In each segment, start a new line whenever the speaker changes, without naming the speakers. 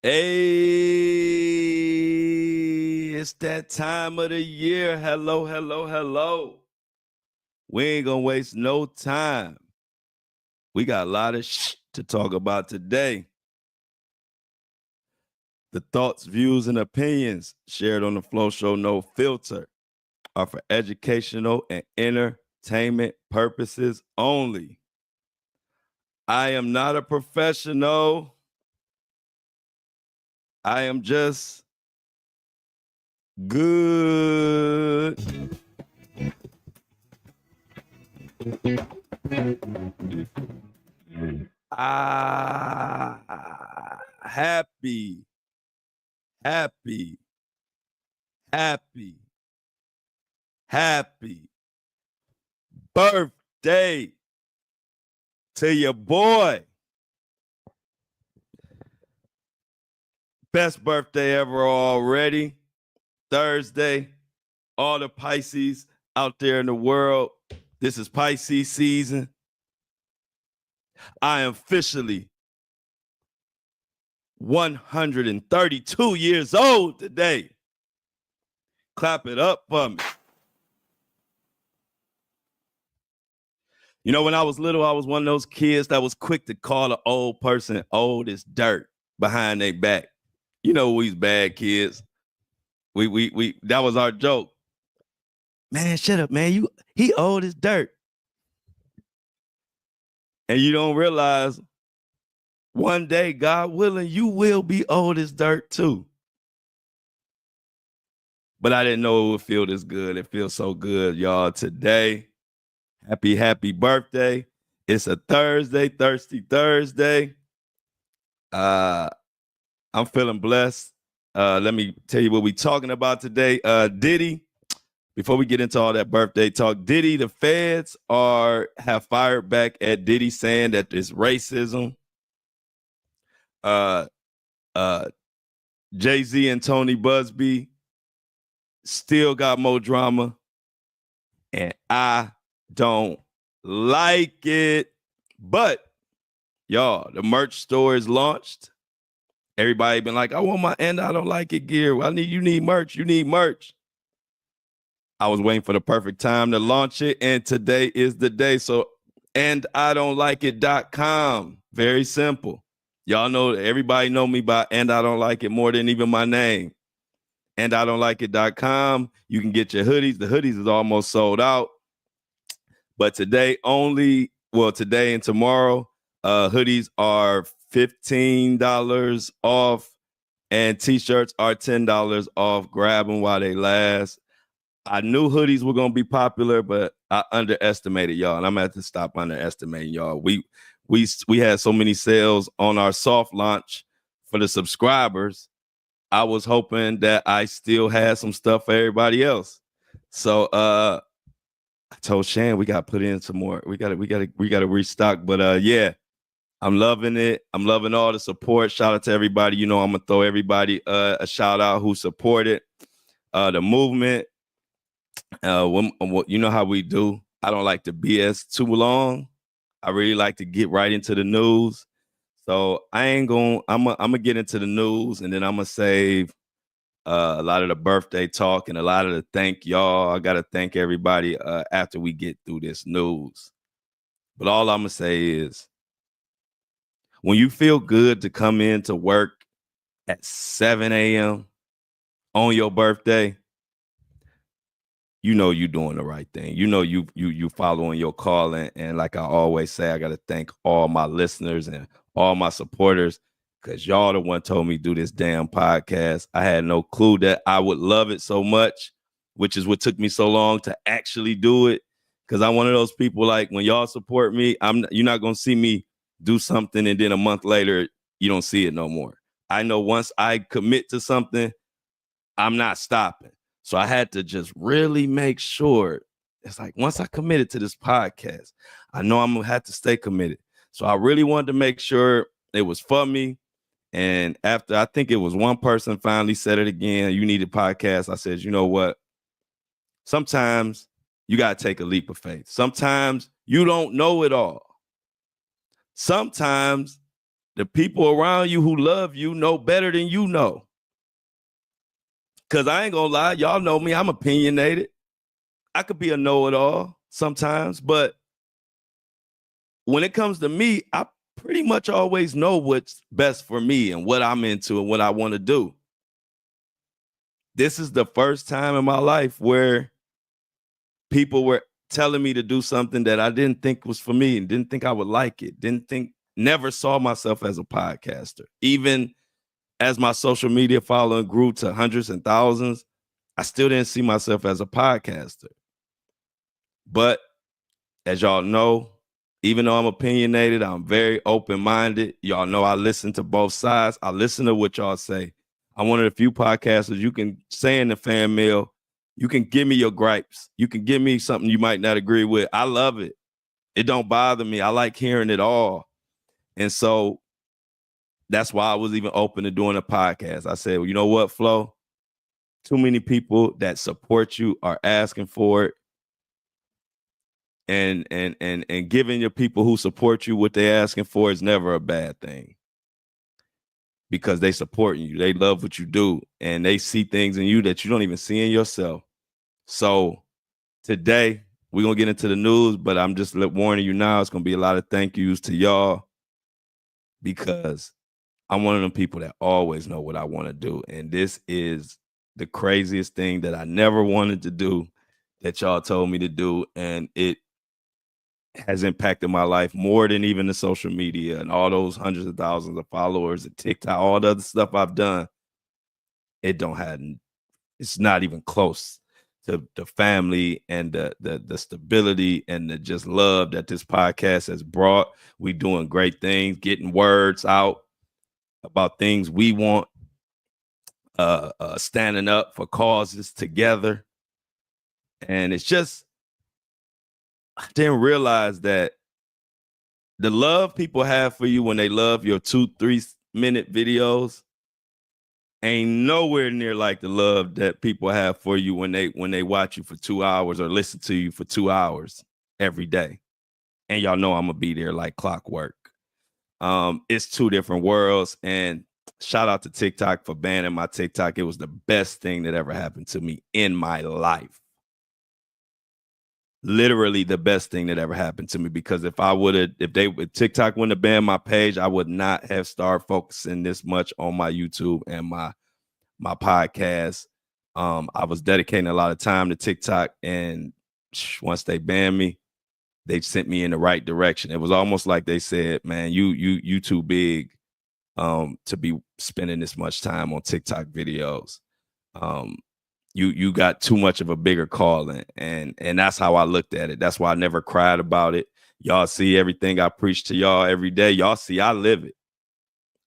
Hey, it's that time of the year. Hello, hello, hello. We ain't gonna waste no time. We got a lot of to talk about today. The thoughts, views, and opinions shared on the Flow Show No Filter are for educational and entertainment purposes only. I am not a professional. I am just good. Happy, happy, happy, happy birthday to your boy. Best birthday ever already. Thursday. All the Pisces out there in the world. This is Pisces season. I am officially 132 years old today. Clap it up for me. You know, when I was little, I was one of those kids that was quick to call an old person old as dirt behind their back. You know, we's bad kids. We that was our joke. Man, shut up, man. He old as dirt. And you don't realize one day, God willing, you will be old as dirt too. But I didn't know it would feel this good. It feels so good, y'all, today. Happy birthday. It's a Thursday, Thirsty Thursday. I'm feeling blessed. Let me tell you what we're talking about today. Diddy, before we get into all that birthday talk, Diddy, the feds have fired back at Diddy saying that it's racism. Jay-Z and Tony Busby still got more drama, and I don't like it. But y'all, the merch store is launched. Everybody been like, I want my And I Don't Like It gear. You need merch. You need merch. I was waiting for the perfect time to launch it, and today is the day. So, andidon'tlikeit.com. Very simple. Y'all know, everybody know me by And I Don't Like It more than even my name. andidon'tlikeit.com. You can get your hoodies. The hoodies is almost sold out. But today only, today and tomorrow, hoodies are $15 off and t-shirts are $10 off. Grab them while they last. I knew hoodies were going to be popular, but I underestimated y'all, and I'm going to have to stop underestimating y'all. We had so many sales on our soft launch for the subscribers. I was hoping that I still had some stuff for everybody else. So I told Shan we got to put in some more. We got to restock. But yeah, I'm loving it. I'm loving all the support. Shout out to everybody. You know, I'm gonna throw everybody a shout out who supported the movement. You know how we do. I don't like to BS too long. I really like to get right into the news. So I'm gonna get into the news, and then I'm gonna save a lot of the birthday talk and a lot of the thank y'all. I gotta thank everybody after we get through this news. But all I'm gonna say is, when you feel good to come into work at 7 a.m. on your birthday, you know you're doing the right thing. You know you following your calling. And like I always say, I gotta thank all my listeners and all my supporters, because y'all the one told me do this damn podcast. I had no clue that I would love it so much, which is what took me so long to actually do it. Because I'm one of those people, like, when y'all support me, you're not gonna see me do something and then a month later you don't see it no more. I know once I commit to something, I'm not stopping. So I had to just really make sure. It's like, once I committed to this podcast, I know I'm gonna have to stay committed. So I really wanted to make sure it was for me. And after, I think it was one person finally said it again, you need a podcast. I said, you know what? Sometimes you got to take a leap of faith. Sometimes you don't know it all. Sometimes the people around you who love you know better than you know. Because I ain't gonna lie, y'all know me, I'm opinionated. I could be a know-it-all sometimes, but when it comes to me, I pretty much always know what's best for me and what I'm into and what I want to do. This is the first time in my life where people were telling me to do something that I didn't think was for me and didn't think I would like it, never saw myself as a podcaster. Even as my social media following grew to hundreds and thousands, I still didn't see myself as a podcaster. But as y'all know, even though I'm opinionated, I'm very open-minded. Y'all know I listen to both sides. I listen to what y'all say. I'm one of the few podcasters you can say in the fan mail, you can give me your gripes. You can give me something you might not agree with. I love it. It don't bother me. I like hearing it all. And so that's why I was even open to doing a podcast. I said, well, you know what, Flo? Too many people that support you are asking for it. And giving your people who support you what they're asking for is never a bad thing. Because they support you. They love what you do. And they see things in you that you don't even see in yourself. So today, we're going to get into the news, but I'm just warning you now, it's going to be a lot of thank yous to y'all because I'm one of them people that always know what I want to do. And this is the craziest thing that I never wanted to do that y'all told me to do. And it has impacted my life more than even the social media and all those hundreds of thousands of followers and TikTok, all the other stuff I've done. It's not even close to the family and the stability and the just love that this podcast has brought. We doing great things, getting words out about things we want, standing up for causes together. And it's just, I didn't realize that the love people have for you when they love your 2-3 minute videos ain't nowhere near like the love that people have for you when they watch you for 2 hours or listen to you for 2 hours every day. And y'all know I'm gonna be there like clockwork. It's two different worlds. And shout out to TikTok for banning my TikTok. It was the best thing that ever happened to me in my life. Literally the best thing that ever happened to me, because if TikTok wouldn't have banned my page, I would not have started focusing this much on my YouTube and my podcast. I was dedicating a lot of time to TikTok, and once they banned me, they sent me in the right direction. It was almost like they said, man, you too big to be spending this much time on TikTok videos. You got too much of a bigger calling, and that's how I looked at it. That's why I never cried about it. Y'all see everything I preach to y'all every day. Y'all see I live it.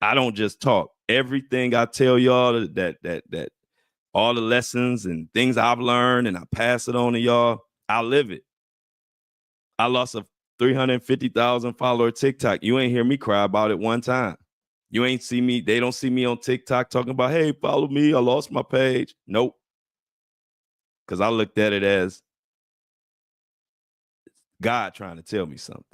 I don't just talk. Everything I tell y'all that all the lessons and things I've learned and I pass it on to y'all, I live it. I lost a 350,000 follower TikTok. You ain't hear me cry about it one time. You ain't see me. They don't see me on TikTok talking about, hey, follow me. I lost my page. Nope. Because I looked at it as God trying to tell me something.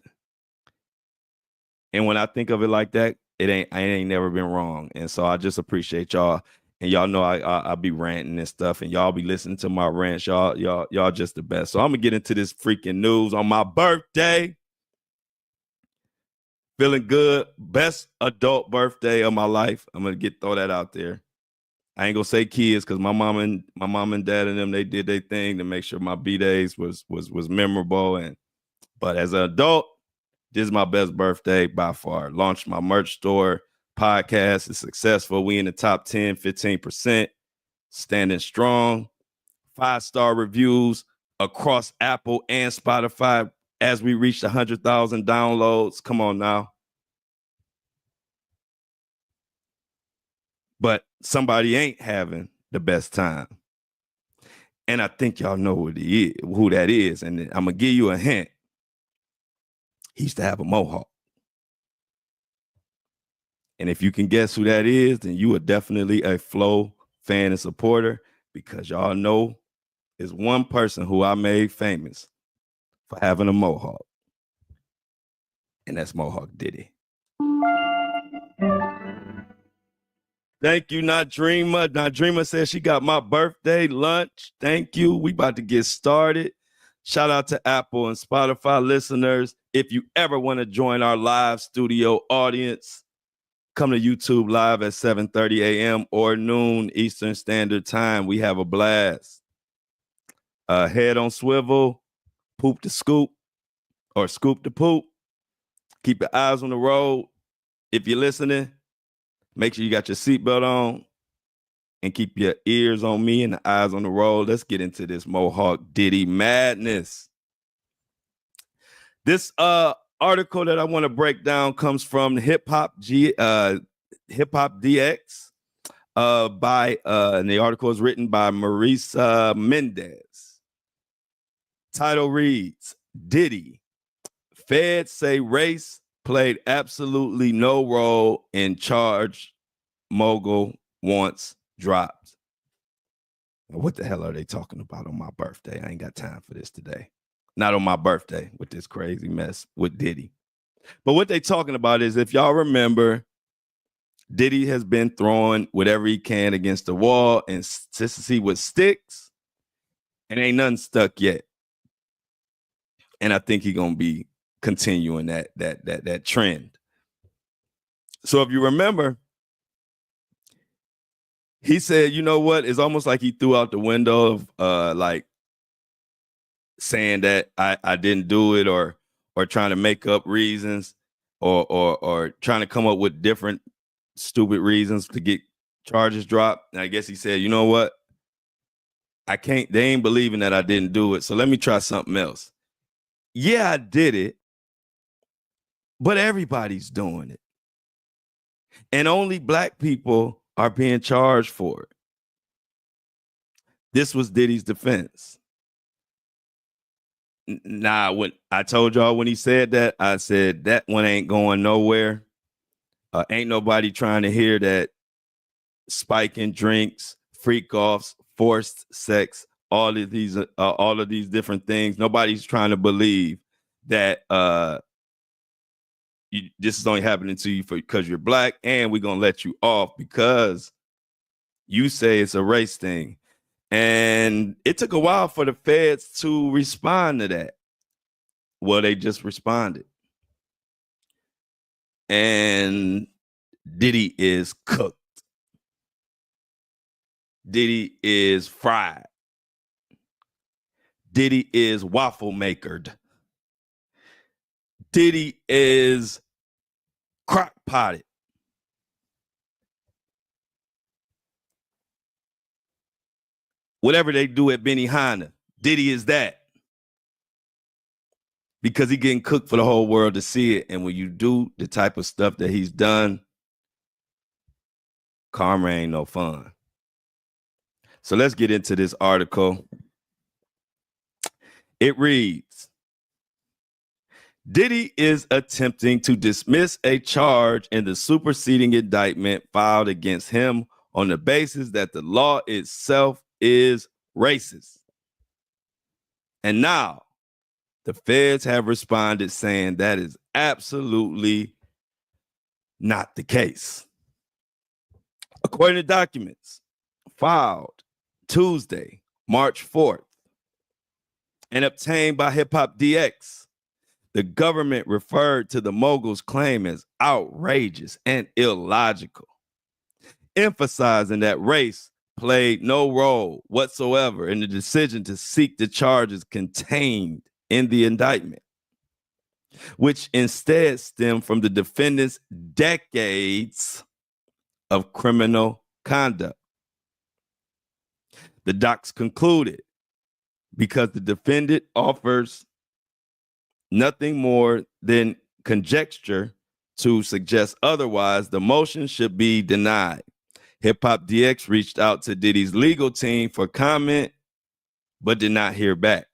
And when I think of it like that, I ain't never been wrong. And so I just appreciate y'all. And y'all know I be ranting and stuff, and y'all be listening to my rants. Y'all just the best. So I'm gonna get into this freaking news on my birthday. Feeling good. Best adult birthday of my life. I'm gonna throw that out there. I ain't gonna say kids because my mom and dad and them, they did their thing to make sure my B-days was memorable. But as an adult, this is my best birthday by far. Launched my merch store. Podcast is successful. We in the top 10, 15%. Standing strong. 5-star reviews across Apple and Spotify as we reached 100,000 downloads. Come on now. But somebody ain't having the best time. And I think y'all know who that is. And I'm going to give you a hint. He used to have a mohawk. And if you can guess who that is, then you are definitely a Flo fan and supporter, because y'all know is one person who I made famous for having a mohawk. And that's Mohawk Diddy. Thank you, Not Dreamer. Not Dreamer says she got my birthday lunch. Thank you. We about to get started. Shout out to Apple and Spotify listeners. If you ever want to join our live studio audience, come to YouTube live at 7:30 a.m. or noon Eastern Standard Time. We have a blast. Head on swivel, poop to scoop, or scoop to poop. Keep your eyes on the road. If you're listening, make sure you got your seatbelt on and keep your ears on me and the eyes on the road. Let's get into this Mohawk Diddy madness. This article that I want to break down comes from Hip Hop DX and the article is written by Marisa Mendez. Title reads, Diddy, Feds say race played absolutely no role in charge mogul wants dropped. Now, what the hell are they talking about on my birthday? I ain't got time for this today. Not on my birthday with this crazy mess with Diddy. But what they talking about is, if y'all remember, Diddy has been throwing whatever he can against the wall and to see what sticks, and ain't nothing stuck yet. And I think he's gonna be continuing that trend. So if you remember, he said, you know what? It's almost like he threw out the window of like saying that I didn't do it, or trying to make up reasons, or trying to come up with different stupid reasons to get charges dropped. And I guess he said, you know what? They ain't believing that I didn't do it. So let me try something else. Yeah, I did it, but everybody's doing it. And only black people are being charged for it. This was Diddy's defense. Nah, when I told y'all when he said that, I said that one ain't going nowhere. Ain't nobody trying to hear that spiking drinks, freak offs, forced sex, all of these different things. Nobody's trying to believe that this is only happening to you because you're black, and we're gonna let you off because you say it's a race thing. And it took a while for the feds to respond to that. Well, they just responded. And Diddy is cooked. Diddy is fried. Diddy is waffle makered. Diddy is crock potted. Whatever they do at Benihana, Diddy is that. Because he getting cooked for the whole world to see it. And when you do the type of stuff that he's done, karma ain't no fun. So let's get into this article. It reads, Diddy is attempting to dismiss a charge in the superseding indictment filed against him on the basis that the law itself is racist. And now the feds have responded saying that is absolutely not the case. According to documents filed Tuesday, March 4th, and obtained by Hip Hop DX, the government referred to the mogul's claim as outrageous and illogical, emphasizing that race played no role whatsoever in the decision to seek the charges contained in the indictment, which instead stemmed from the defendant's decades of criminal conduct. The docs concluded, because the defendant offers nothing more than conjecture to suggest otherwise, the motion should be denied. Hip Hop DX reached out to Diddy's legal team for comment, but did not hear back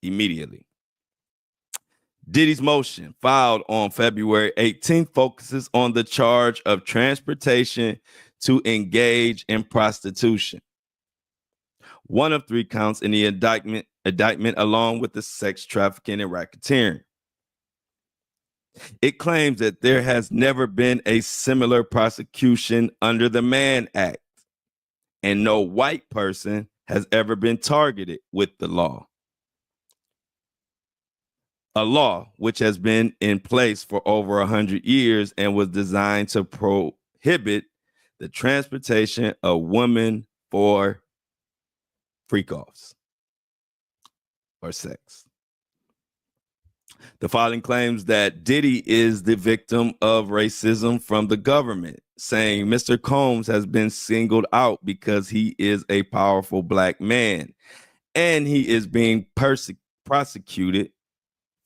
immediately. Diddy's motion, filed on February 18th, focuses on the charge of transportation to engage in prostitution, one of 3 counts in the indictment along with the sex trafficking and racketeering. It claims that there has never been a similar prosecution under the Mann Act, and no white person has ever been targeted with the law. A law which has been in place for over 100 years and was designed to prohibit the transportation of women for freak-offs or sex. The filing claims that Diddy is the victim of racism from the government, saying Mr. Combs has been singled out because he is a powerful black man and he is being prosecuted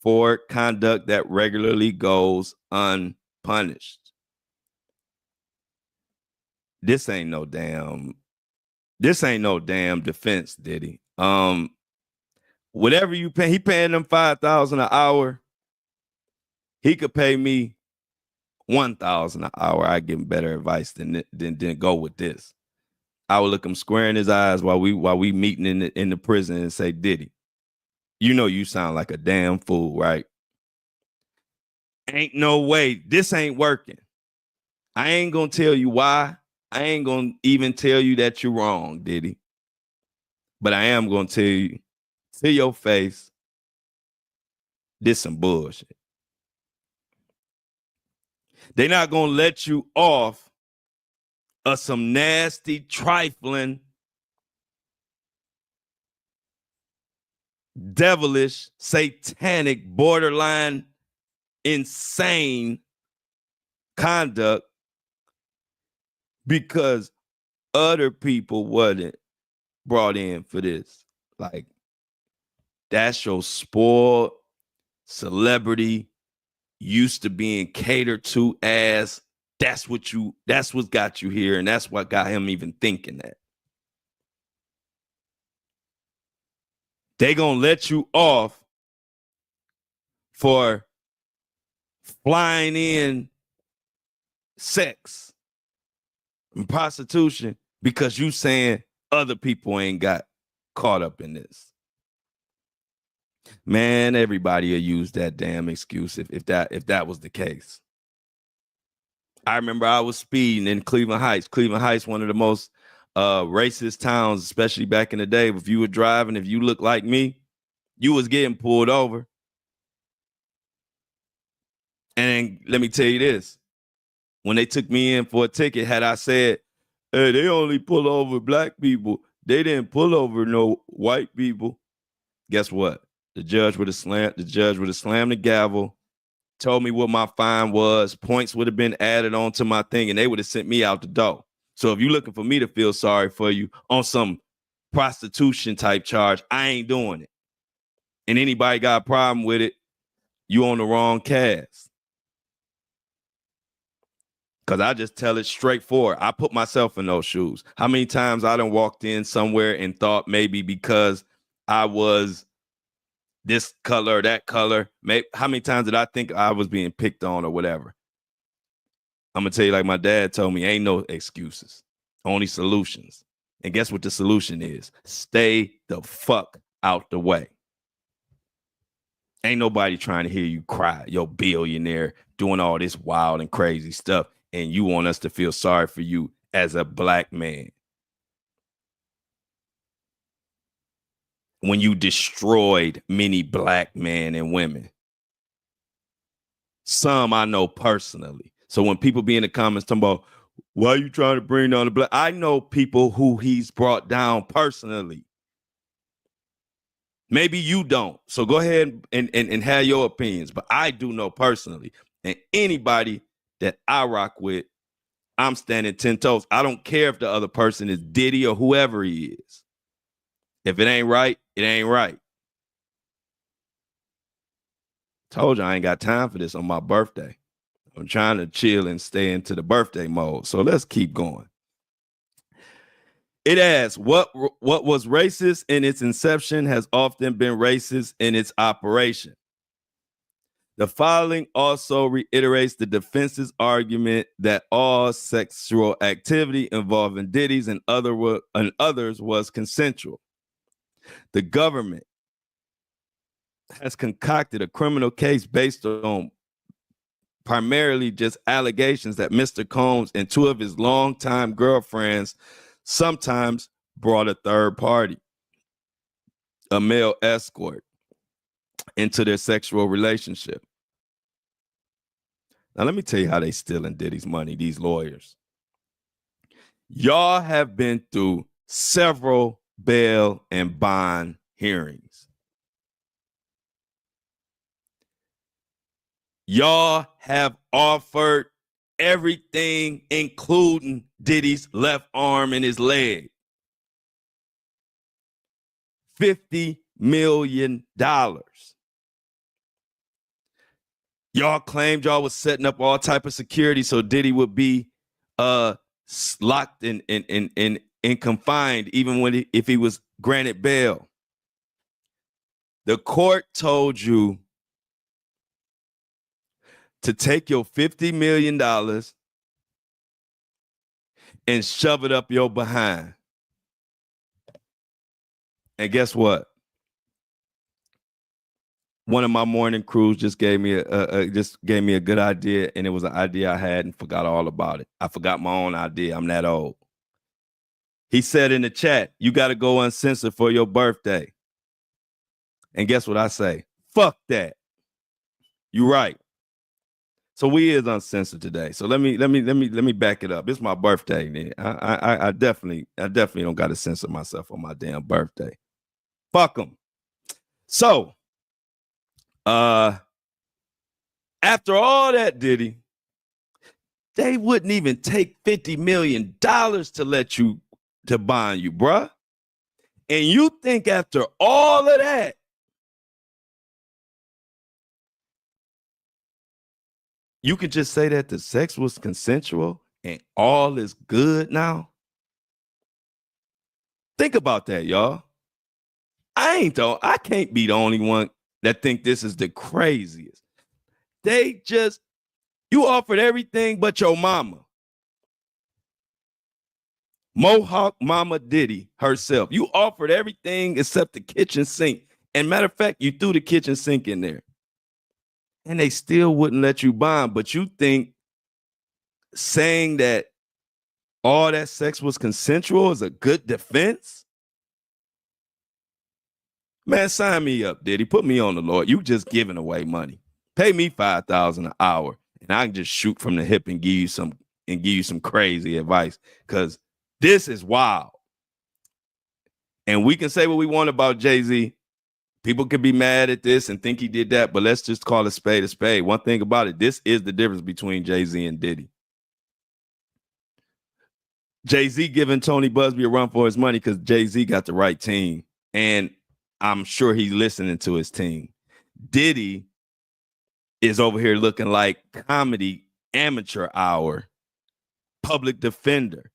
for conduct that regularly goes unpunished. This ain't no damn defense, Diddy. Whatever you pay, he paying them $5,000 an hour. He could pay me $1,000 an hour. I give him better advice than go with this. I would look him square in his eyes while we meeting in the prison and say, Diddy, you know you sound like a damn fool, right? Ain't no way. This ain't working. I ain't gonna tell you why. I ain't gonna even tell you that you're wrong, Diddy. But I am gonna tell you to your face, this some bullshit. They're not gonna let you off of some nasty, trifling, devilish, satanic, borderline, insane conduct because other people wasn't brought in for this. Like, that's your spoiled celebrity, used to being catered to ass. That's what got you here, and that's what got him even thinking that. They gonna let you off for flying in sex and prostitution because you saying other people ain't got caught up in this. Man, everybody will use that damn excuse if that was the case. I remember I was speeding in Cleveland Heights. Cleveland Heights, one of the most racist towns, especially back in the day. If you were driving, if you looked like me, you was getting pulled over. And let me tell you this. When they took me in for a ticket, had I said, hey, they only pull over black people, they didn't pull over no white people, guess what? The judge would have slammed the gavel, told me what my fine was, points would have been added onto my thing, and they would have sent me out the door. So if you're looking for me to feel sorry for you on some prostitution type charge, I ain't doing it. And anybody got a problem with it, you on the wrong cast. Because I just tell it straightforward. I put myself in those shoes. How many times I done walked in somewhere and thought maybe because I was this color or that color, how many times did I think I was being picked on or whatever? I'm going to tell you like my dad told me, ain't no excuses, only solutions. And guess what the solution is? Stay the fuck out the way. Ain't nobody trying to hear you cry, yo billionaire, doing all this wild and crazy stuff, and you want us to feel sorry for you as a black man. When you destroyed many black men and women. Some I know personally. So when people be in the comments talking about, why are you trying to bring down the black? I know people who he's brought down personally. Maybe you don't. So go ahead and have your opinions. But I do know personally. And anybody that I rock with, I'm standing 10 toes. I don't care if the other person is Diddy or whoever he is. If it ain't right, it ain't right. Told you I ain't got time for this on my birthday. I'm trying to chill and stay into the birthday mode. So let's keep going. It asks, what was racist in its inception has often been racist in its operation. The filing also reiterates the defense's argument that all sexual activity involving Diddy's and others was consensual. The government has concocted a criminal case based on primarily just allegations that Mr. Combs and two of his longtime girlfriends sometimes brought a third party, a male escort, into their sexual relationship. Now, let me tell you how they stealing Diddy's money, these lawyers. Y'all have been through several bail and bond hearings. Y'all have offered everything, including Diddy's left arm and his leg. $50 million. Y'all claimed y'all was setting up all type of security so Diddy would be locked and confined even when if he was granted bail. The court told you to take your $50 million and shove it up your behind. And guess what? One of my morning crews just gave me a good idea, and it was an idea I had and forgot all about it. I forgot my own idea. I'm that old. He said in the chat, you got to go uncensored for your birthday. And guess what I say? Fuck that. You right. So we is uncensored today. So let me back it up. It's my birthday, man. I definitely don't got to censor myself on my damn birthday. Fuck them. So after all that, Diddy, they wouldn't even take $50 million to let you to bond you, bruh. And you think after all of that, you could just say that the sex was consensual and all is good now? Think about that, y'all. I can't be the only one that think this is the craziest. You offered everything but your mama. Mohawk Mama Diddy herself. You offered everything except the kitchen sink. And matter of fact, you threw the kitchen sink in there. And they still wouldn't let you bond. But you think saying that all that sex was consensual is a good defense? Man, sign me up, Diddy. Put me on the Lord. You just giving away money. Pay me $5,000 an hour, and I can just shoot from the hip and give you some crazy advice. Because this is wild. And we can say what we want about Jay-Z. People could be mad at this and think he did that, but let's just call a spade a spade. One thing about it, this is the difference between Jay-Z and Diddy. Jay-Z giving Tony Busby a run for his money because Jay-Z got the right team. And I'm sure he's listening to his team. Diddy is over here looking like comedy amateur hour, public defender.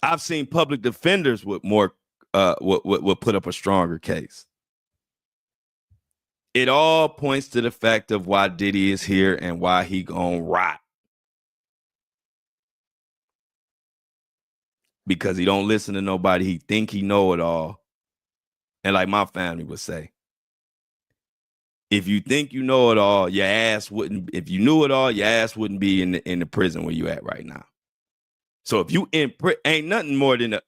I've seen public defenders with more would put up a stronger case. It all points to the fact of why Diddy is here and why he gonna rot. Because he don't listen to nobody. He think he know it all. And like my family would say, if you think you know it all, your ass wouldn't. If you knew it all, your ass wouldn't be in the prison where you at right now. So if you ain't nothing more than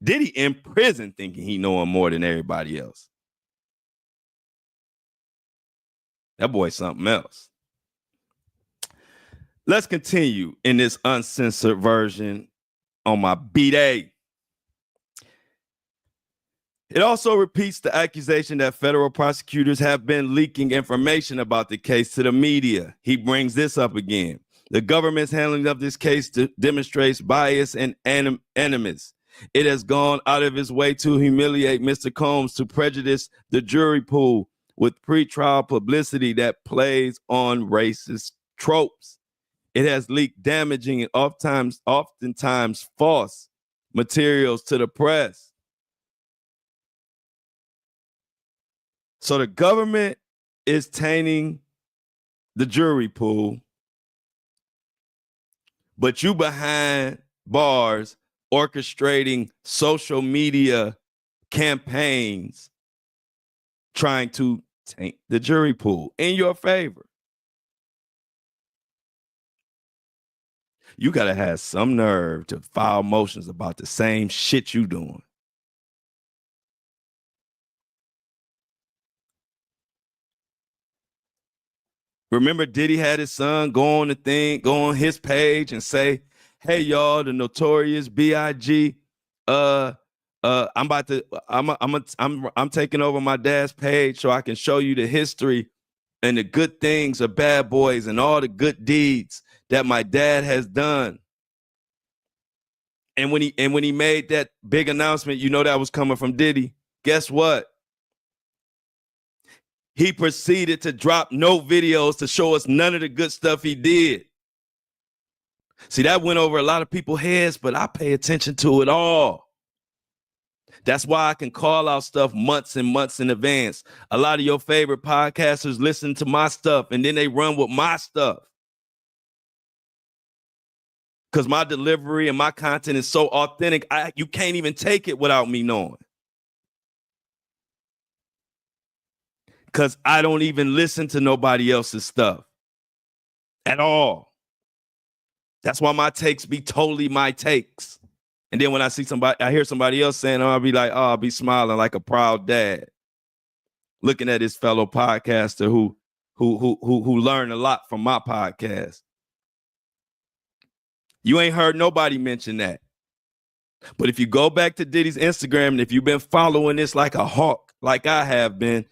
Diddy in prison thinking he knowing more than everybody else. That boy's something else. Let's continue in this uncensored version on my B-Day. It also repeats the accusation that federal prosecutors have been leaking information about the case to the media. He brings this up again. The government's handling of this case demonstrates bias and animus. It has gone out of its way to humiliate Mr. Combs, to prejudice the jury pool with pretrial publicity that plays on racist tropes. It has leaked damaging and oftentimes false materials to the press. So the government is tainting the jury pool, but you behind bars orchestrating social media campaigns trying to taint the jury pool in your favor. You gotta have some nerve to file motions about the same shit you doing. Remember, Diddy had his son go on his page and say, "Hey y'all, the Notorious B.I.G. I'm taking over my dad's page so I can show you the history and the good things of Bad Boys and all the good deeds that my dad has done." And when he made that big announcement, you know that was coming from Diddy. Guess what? He proceeded to drop no videos to show us none of the good stuff he did. See, that went over a lot of people's heads, but I pay attention to it all. That's why I can call out stuff months and months in advance. A lot of your favorite podcasters listen to my stuff and then they run with my stuff. Because my delivery and my content is so authentic, you can't even take it without me knowing. Because I don't even listen to nobody else's stuff at all. That's why my takes be totally my takes. And then when I hear somebody else saying, I'll be like, I'll be smiling like a proud dad, looking at his fellow podcaster who learned a lot from my podcast. You ain't heard nobody mention that. But if you go back to Diddy's Instagram, and if you've been following this like a hawk, like I have been,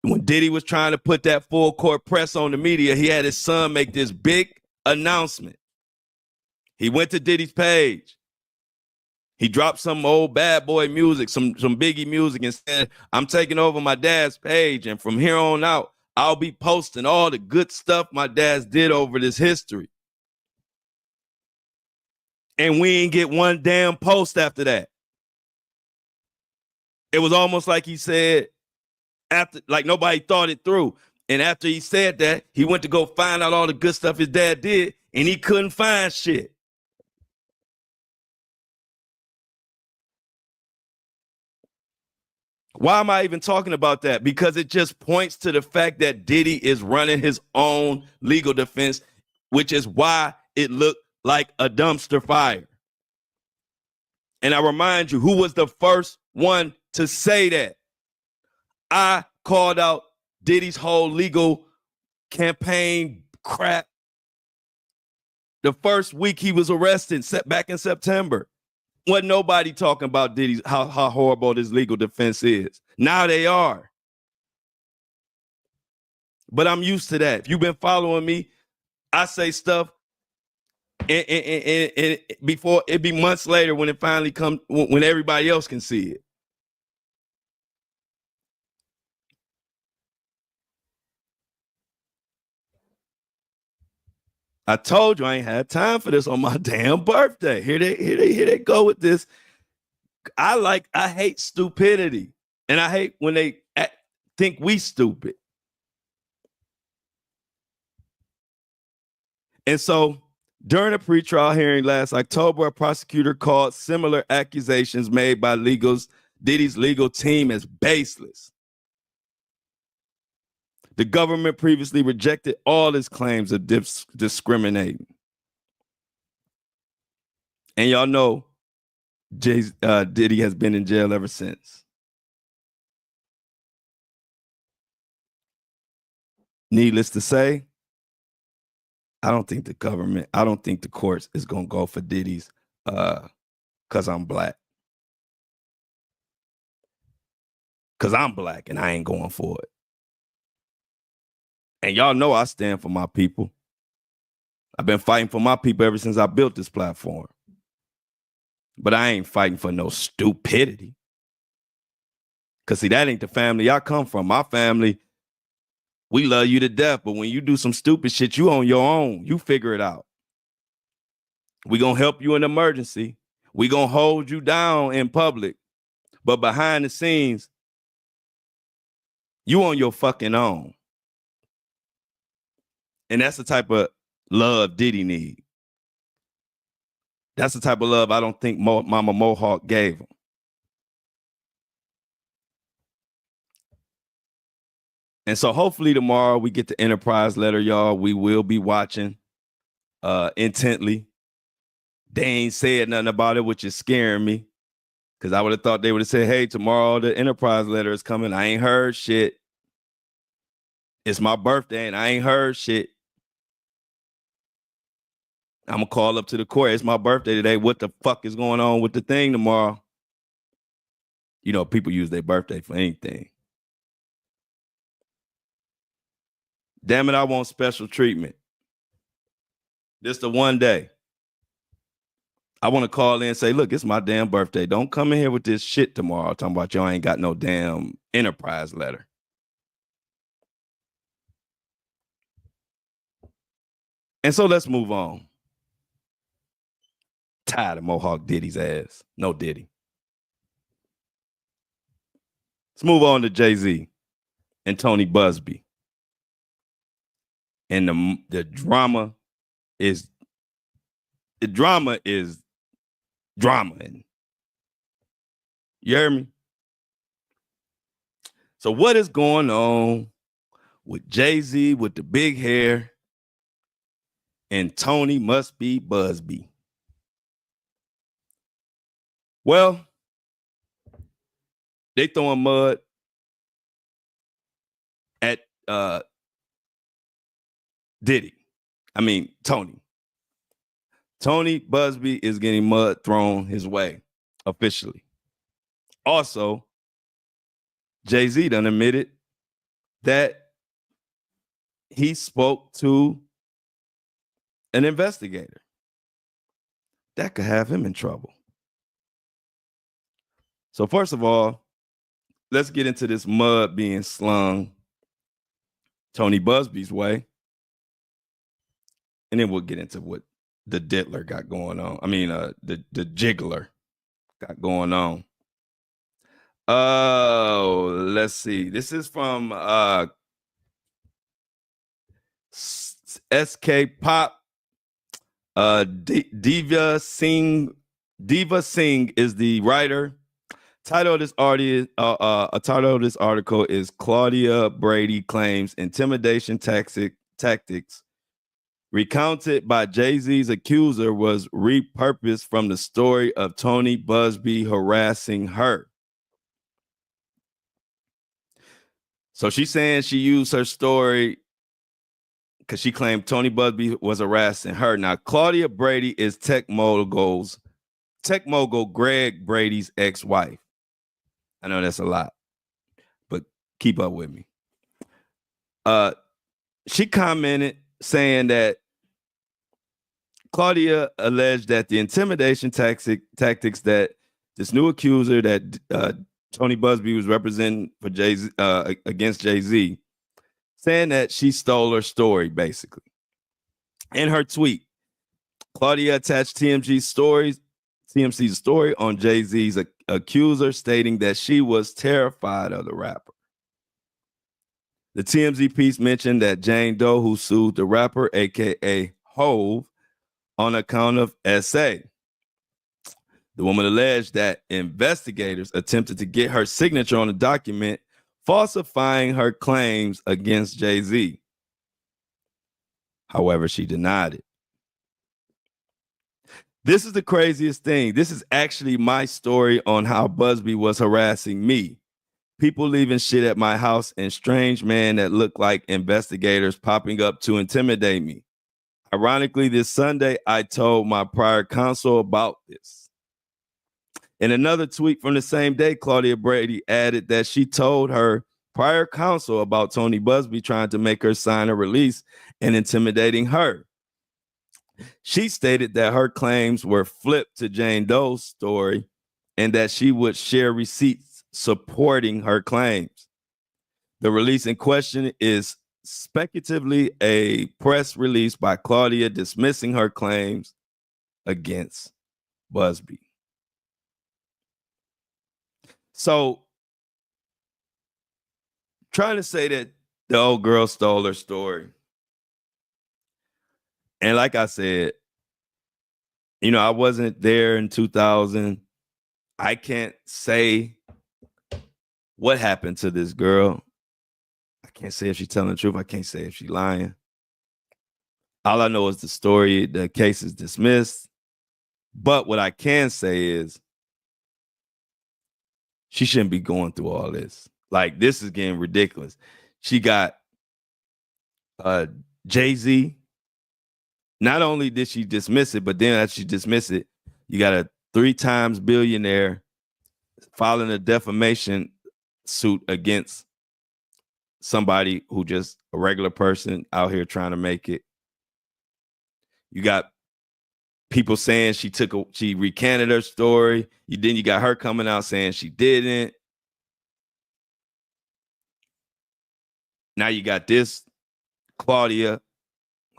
when Diddy was trying to put that full court press on the media, he had his son make this big announcement. He went to Diddy's page. He dropped some old Bad Boy music, some Biggie music, and said, "I'm taking over my dad's page, and from here on out, I'll be posting all the good stuff my dad's did over this history." And we ain't get one damn post after that. It was almost like he said, like nobody thought it through. And after he said that, he went to go find out all the good stuff his dad did, and he couldn't find shit. Why am I even talking about that? Because it just points to the fact that Diddy is running his own legal defense, which is why it looked like a dumpster fire. And I remind you, who was the first one to say that? I called out Diddy's whole legal campaign crap the first week he was arrested, back in September. Wasn't nobody talking about Diddy's how horrible his legal defense is. Now they are. But I'm used to that. If you've been following me, I say stuff and before it be months later when it finally comes, when everybody else can see it. I told you I ain't had time for this on my damn birthday. Here they go with this. I hate stupidity. And I hate when they think we stupid. And so during a pretrial hearing last October, a prosecutor called similar accusations made by Diddy's legal team as baseless. The government previously rejected all his claims of discriminating. And y'all know Diddy has been in jail ever since. Needless to say, I don't think the courts is going to go for Diddy's because I'm black. Because I'm black and I ain't going for it. And y'all know I stand for my people. I've been fighting for my people ever since I built this platform. But I ain't fighting for no stupidity. Because, see, that ain't the family I come from. My family, we love you to death. But when you do some stupid shit, you on your own. You figure it out. We going to help you in emergency. We going to hold you down in public. But behind the scenes, you on your fucking own. And that's the type of love Diddy need. That's the type of love I don't think Mama Mohawk gave him. And so hopefully tomorrow we get the Enterprise letter, y'all. We will be watching. intently. They ain't said nothing about it, which is scaring me. Because I would have thought they would have said, hey, tomorrow the Enterprise letter is coming. I ain't heard shit. It's my birthday and I ain't heard shit. I'm going to call up to the court. It's my birthday today. What the fuck is going on with the thing tomorrow? You know, people use their birthday for anything. Damn it, I want special treatment. This the one day. I want to call in and say, look, it's my damn birthday. Don't come in here with this shit tomorrow talking about y'all ain't got no damn Enterprise letter. And so let's move on. Tired of Mohawk Diddy's ass. No Diddy. Let's move on to Jay-Z and Tony Busby. And the drama is drama. And you hear me? So what is going on with Jay-Z with the big hair and Tony must be Busby? Well, they throwing mud at Diddy. I mean, Tony. Tony Busby is getting mud thrown his way officially. Also, Jay-Z done admitted that he spoke to an investigator. That could have him in trouble. So first of all, let's get into this mud being slung Tony Busby's way. And then we'll get into what the Diddler got going on. I mean, the Jiggler got going on. Oh, let's see. This is from SK Pop. Diva Singh is the writer. Title of this article is Claudia Brady claims intimidation tactics recounted by Jay-Z's accuser was repurposed from the story of Tony Busby harassing her. So she's saying she used her story because she claimed Tony Busby was harassing her. Now, Claudia Brady is tech mogul Greg Brady's ex-wife. I know that's a lot, but keep up with me. She commented saying that Claudia alleged that the intimidation tactics that this new accuser that Tony Busby was representing for Jay-Z against Jay-Z, saying that she stole her story, basically. In her tweet, Claudia attached TMC's story on Jay-Z's accuser, stating that she was terrified of the rapper. The TMZ piece mentioned that Jane Doe, who sued the rapper, aka Hove, on account of SA. The woman alleged that investigators attempted to get her signature on the document, falsifying her claims against Jay-Z. However, she denied it. This is the craziest thing. This is actually my story on how Busby was harassing me. People leaving shit at my house and strange men that look like investigators popping up to intimidate me. Ironically, this Sunday, I told my prior counsel about this. In another tweet from the same day, Claudia Brady added that she told her prior counsel about Tony Busby trying to make her sign a release and intimidating her. She stated that her claims were flipped to Jane Doe's story and that she would share receipts supporting her claims. The release in question is speculatively a press release by Claudia dismissing her claims against Busby. So, trying to say that the old girl stole her story. And like I said, you know, I wasn't there in 2000. I can't say what happened to this girl. I can't say if she's telling the truth. I can't say if she's lying. All I know is the case is dismissed. But what I can say is she shouldn't be going through all this. Like, this is getting ridiculous. She got Jay-Z. Not only did she dismiss it, but then as she dismissed it, you got a 3 times billionaire filing a defamation suit against somebody who just a regular person out here trying to make it. You got people saying she recanted her story. Then you got her coming out saying she didn't. Now you got this Claudia,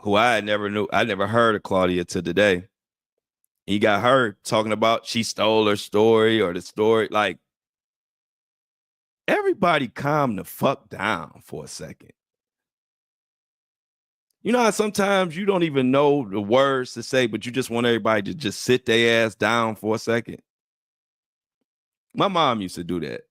who I never heard of Claudia till today. You got her talking about she stole her story or the story. Like, everybody calm the fuck down for a second. You know how sometimes you don't even know the words to say, but you just want everybody to just sit their ass down for a second? My mom used to do that.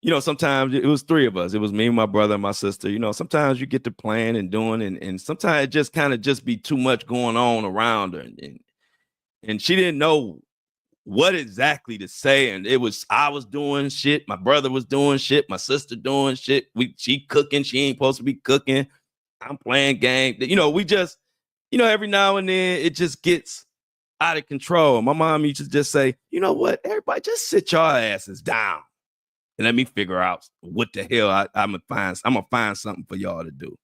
You know, sometimes it was 3 of us. It was me, my brother, and my sister. You know, sometimes you get to playing and doing, and sometimes it just kind of just be too much going on around her. And she didn't know what exactly to say. And I was doing shit. My brother was doing shit. My sister doing shit. She cooking. She ain't supposed to be cooking. I'm playing game. You know, we just, every now and then it just gets out of control. My mom used to just say, you know what, everybody just sit your asses down and let me figure out what the hell I'm gonna find something for y'all to do.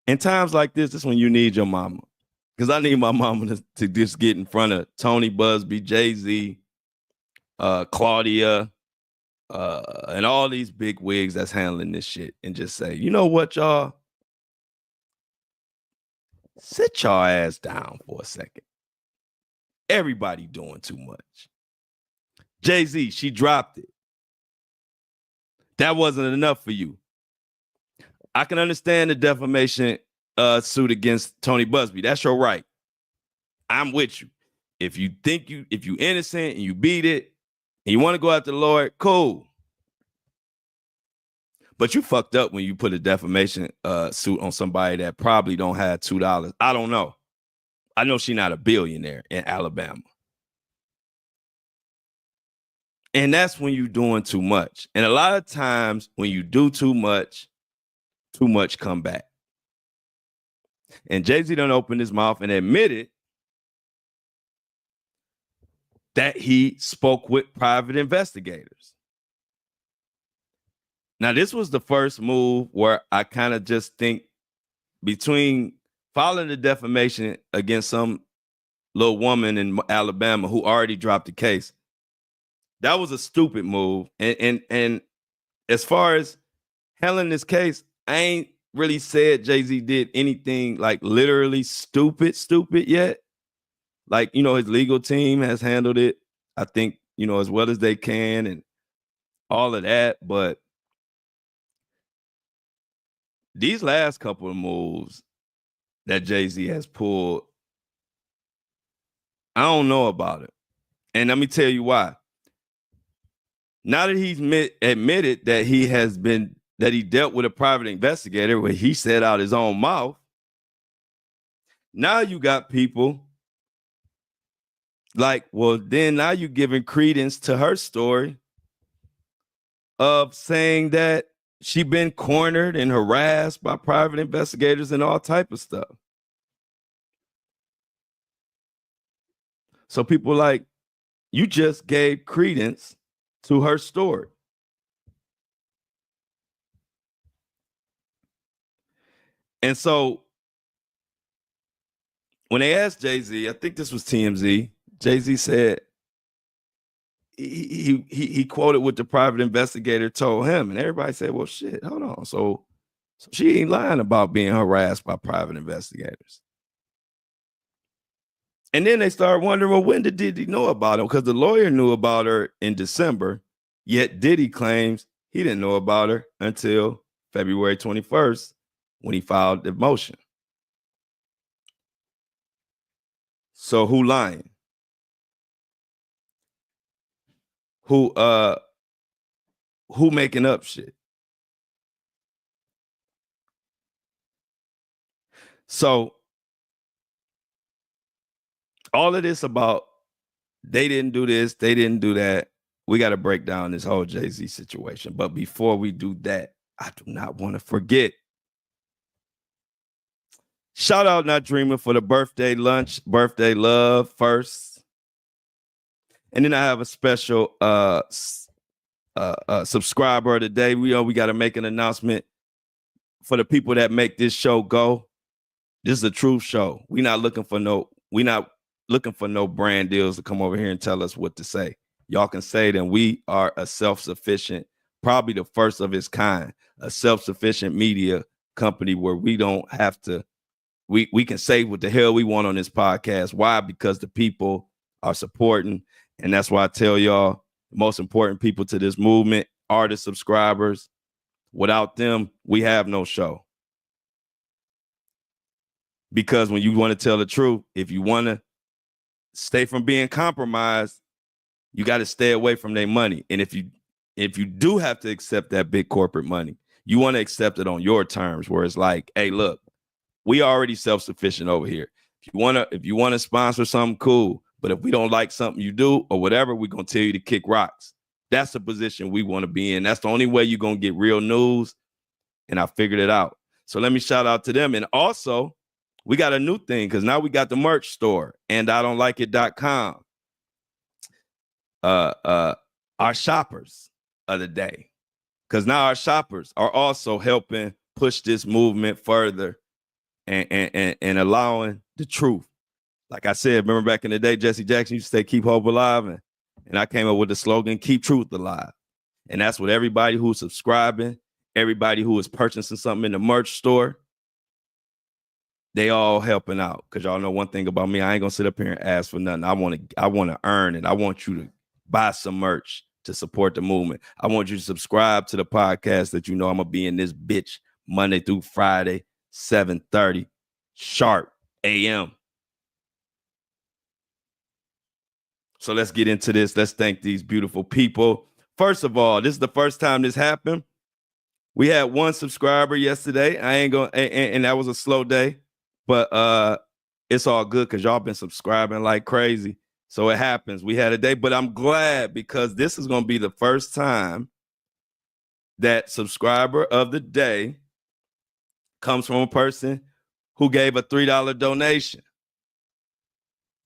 In times like this is when you need your mama. Because I need my mama to just get in front of Tony Busby, Jay-Z, Claudia, and all these big wigs that's handling this shit and just say, you know what, y'all? Sit your ass down for a second. Everybody doing too much. Jay-Z, she dropped it. That wasn't enough for you. I can understand the defamation suit against Tony Busby. That's your right. I'm with you. If you innocent and you beat it and you want to go after the Lord, cool. But you fucked up when you put a defamation suit on somebody that probably don't have $2. I don't know. I know she's not a billionaire in Alabama. And that's when you're doing too much. And a lot of times when you do too much come back. And Jay-Z done opened his mouth and admitted that he spoke with private investigators. Now, this was the first move where I kind of just think between filing the defamation against some little woman in Alabama who already dropped the case, that was a stupid move. And as far as handling this case, I ain't really said Jay-Z did anything like literally stupid yet. Like, his legal team has handled it, I think, as well as they can and all of that. But these last couple of moves that Jay-Z has pulled, I don't know about it. And let me tell you why. Now that he's admitted that he dealt with a private investigator where he said out his own mouth, now you got people like, well, then now you're giving credence to her story of saying that she been cornered and harassed by private investigators and all type of stuff. So people like, you just gave credence to her story. And so when they asked Jay-Z, I think this was TMZ, Jay-Z said he quoted what the private investigator told him, and everybody said, well, shit, hold on. So she ain't lying about being harassed by private investigators. And then they started wondering, well, when did Diddy know about him? Because the lawyer knew about her in December, yet Diddy claims he didn't know about her until February 21st when he filed the motion. So who lying? Who making up shit? So all of this about they didn't do this, they didn't do that. We got to break down this whole Jay-Z situation. But before we do that, I do not want to forget. Shout out Not Dreaming for the birthday lunch, birthday love first. And then I have a special subscriber today. We got to make an announcement for the people that make this show go. This is a true show. We're not looking for no brand deals to come over here and tell us what to say. Y'all can say that we are a self-sufficient, probably the first of its kind, a self-sufficient media company where we don't have to, we can say what the hell we want on this podcast. Why? Because the people are supporting. And that's why I tell y'all, the most important people to this movement are the subscribers. Without them, we have no show. Because when you want to tell the truth, if you want to stay from being compromised, you got to stay away from their money. And if you do have to accept that big corporate money, you want to accept it on your terms, where it's like, hey, look, we already self-sufficient over here. If you want to sponsor something, cool. But if we don't like something you do or whatever, we're going to tell you to kick rocks. That's the position we want to be in. That's the only way you're going to get real news. And I figured it out. So let me shout out to them. And also, we got a new thing because now we got the merch store and IDon'tLikeIt.com. Our shoppers of the day. Because now our shoppers are also helping push this movement further and allowing the truth. Like I said, remember back in the day, Jesse Jackson used to say, keep hope alive. And I came up with the slogan, keep truth alive. And that's what everybody who's subscribing, everybody who is purchasing something in the merch store, they all helping out. Because y'all know one thing about me, I ain't going to sit up here and ask for nothing. I want to earn it. I want you to buy some merch to support the movement. I want you to subscribe to the podcast that you know I'm going to be in this bitch Monday through Friday, 7:30 sharp a.m. So let's get into this. Let's thank these beautiful people. First of all, this is the first time this happened. We had one subscriber yesterday. And that was a slow day, but it's all good because y'all been subscribing like crazy. So it happens. We had a day, but I'm glad because this is going to be the first time that subscriber of the day comes from a person who gave a $3 donation.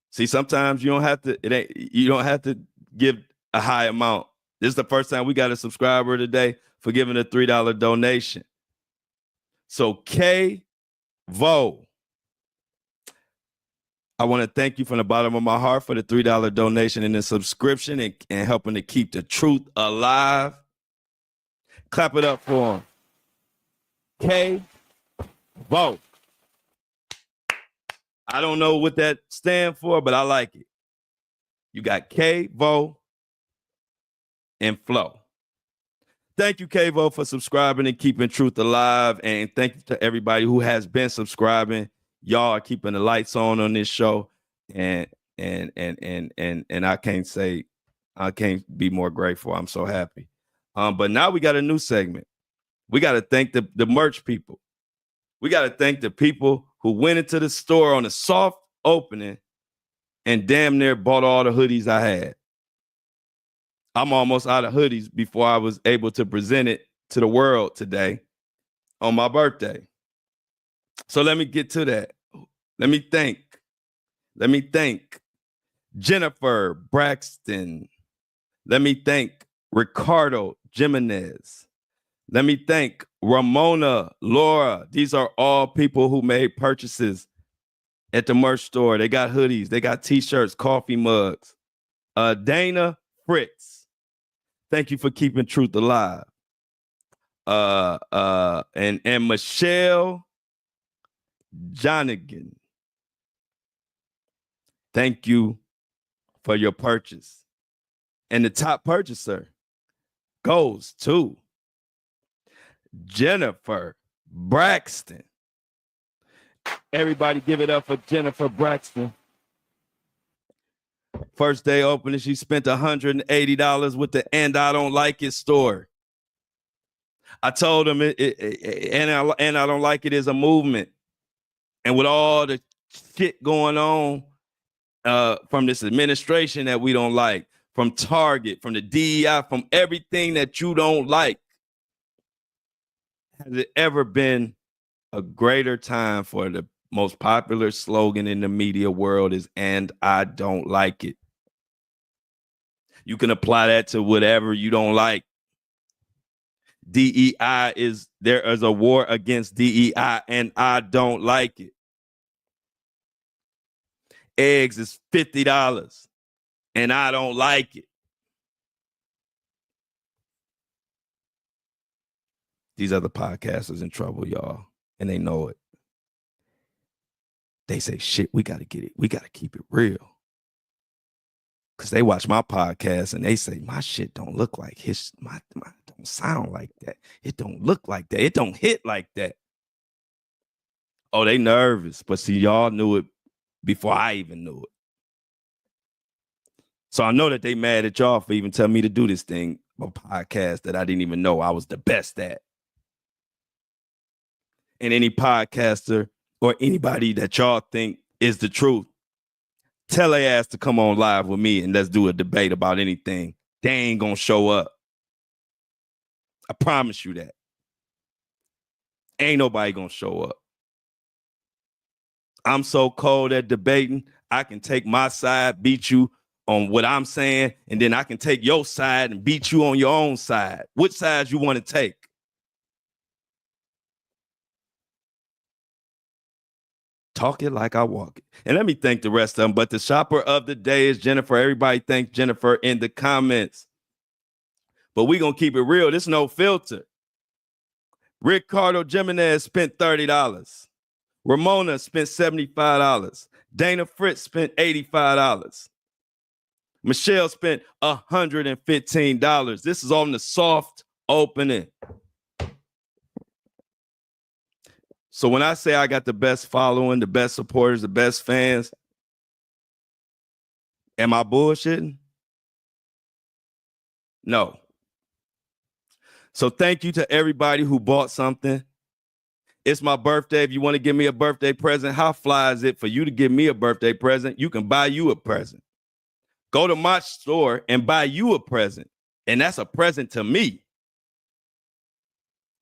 See, sometimes you don't have to give a high amount. This is the first time we got a subscriber today for giving a $3 donation. So K Vo, I want to thank you from the bottom of my heart for the $3 donation and the subscription and helping to keep the truth alive. Clap it up for him. K Vo. I don't know what that stands for, but I like it. You got K Vo and Flow. Thank you, K Vo, for subscribing and keeping truth alive. And thank you to everybody who has been subscribing. Y'all are keeping the lights on this show. And I can't be more grateful. I'm so happy. But now we got a new segment. We got to thank the merch people. We got to thank the people who went into the store on a soft opening and damn near bought all the hoodies I had. I'm almost out of hoodies before I was able to present it to the world today on my birthday. So let me get to that. Let me thank Jennifer Braxton. Let me thank Ricardo Jimenez. Let me thank Ramona, Laura. These are all people who made purchases at the merch store. They got hoodies, they got t-shirts, coffee mugs. Dana Fritz, thank you for keeping truth alive. And Michelle Jonigan, thank you for your purchase. And the top purchaser goes to Jennifer Braxton. Everybody give it up for Jennifer Braxton. First day opening, she spent $180 with the And I Don't Like It store. I told him And I Don't Like It is a movement. And with all the shit going on from this administration that we don't like, from Target, from the DEI, from everything that you don't like, has it ever been a greater time for the most popular slogan in the media world is "and I don't like it"? You can apply that to whatever you don't like. DEI is there is a war against DEI, and I don't like it. Eggs is $50, and I don't like it. These other podcasters in trouble, y'all, and they know it. They say, shit, we got to get it. We got to keep it real. Because they watch my podcast and they say, my shit don't look like his, my don't sound like that. It don't look like that. It don't hit like that. Oh, they nervous. But see, y'all knew it before I even knew it. So I know that they mad at y'all for even telling me to do this thing, a podcast that I didn't even know I was the best at. And any podcaster or anybody that y'all think is the truth, tell their ass to come on live with me and let's do a debate about anything. They ain't gonna show up. I promise you that. Ain't nobody gonna show up. I'm so cold at debating, I can take my side, beat you on what I'm saying, and then I can take your side and beat you on your own side. Which side you want to take? Talk it like I walk it. And let me thank the rest of them. But the shopper of the day is Jennifer. Everybody thank Jennifer in the comments. But we going to keep it real. There's no filter. Ricardo Jimenez spent $30. Ramona spent $75. Dana Fritz spent $85. Michelle spent $115. This is on the soft opening. So when I say I got the best following, the best supporters, the best fans, am I bullshitting? No. So thank you to everybody who bought something. It's my birthday. If you want to give me a birthday present, how fly is it for you to give me a birthday present? You can buy you a present. Go to my store and buy you a present. And that's a present to me.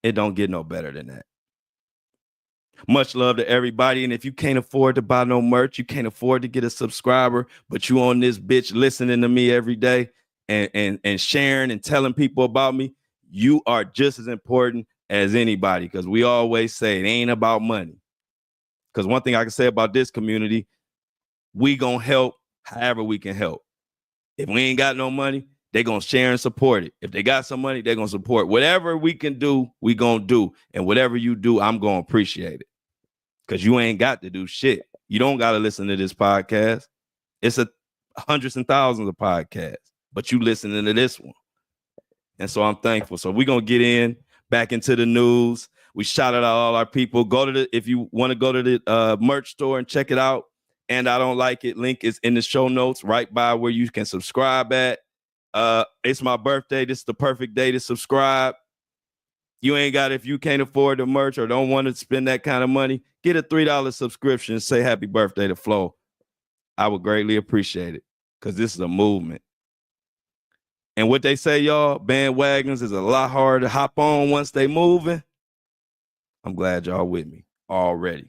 It don't get no better than that. Much love to everybody. And if you can't afford to buy no merch, you can't afford to get a subscriber, but you on this bitch listening to me every day and sharing and telling people about me, you are just as important as anybody, because we always say it ain't about money. Because one thing I can say about this community, we gonna help however we can help. If we ain't got no money, they gonna share and support it. If they got some money, they gonna support. Whatever we can do, we gonna do. And whatever you do, I'm gonna appreciate it. Because you ain't got to do shit. You don't got to listen to this podcast. It's hundreds and thousands of podcasts, but you listening to this one. And so I'm thankful. So we're going to get back into the news. We shouted out all our people. If you want to go to the merch store and check it out, and I don't like it, link is in the show notes right by where you can subscribe at. It's my birthday. This is the perfect day to subscribe. You ain't got, if you can't afford the merch or don't want to spend that kind of money, get a $3 subscription. Say happy birthday to Flo. I would greatly appreciate it, because this is a movement. And what they say, y'all, bandwagons is a lot harder to hop on once they moving. I'm glad y'all with me already.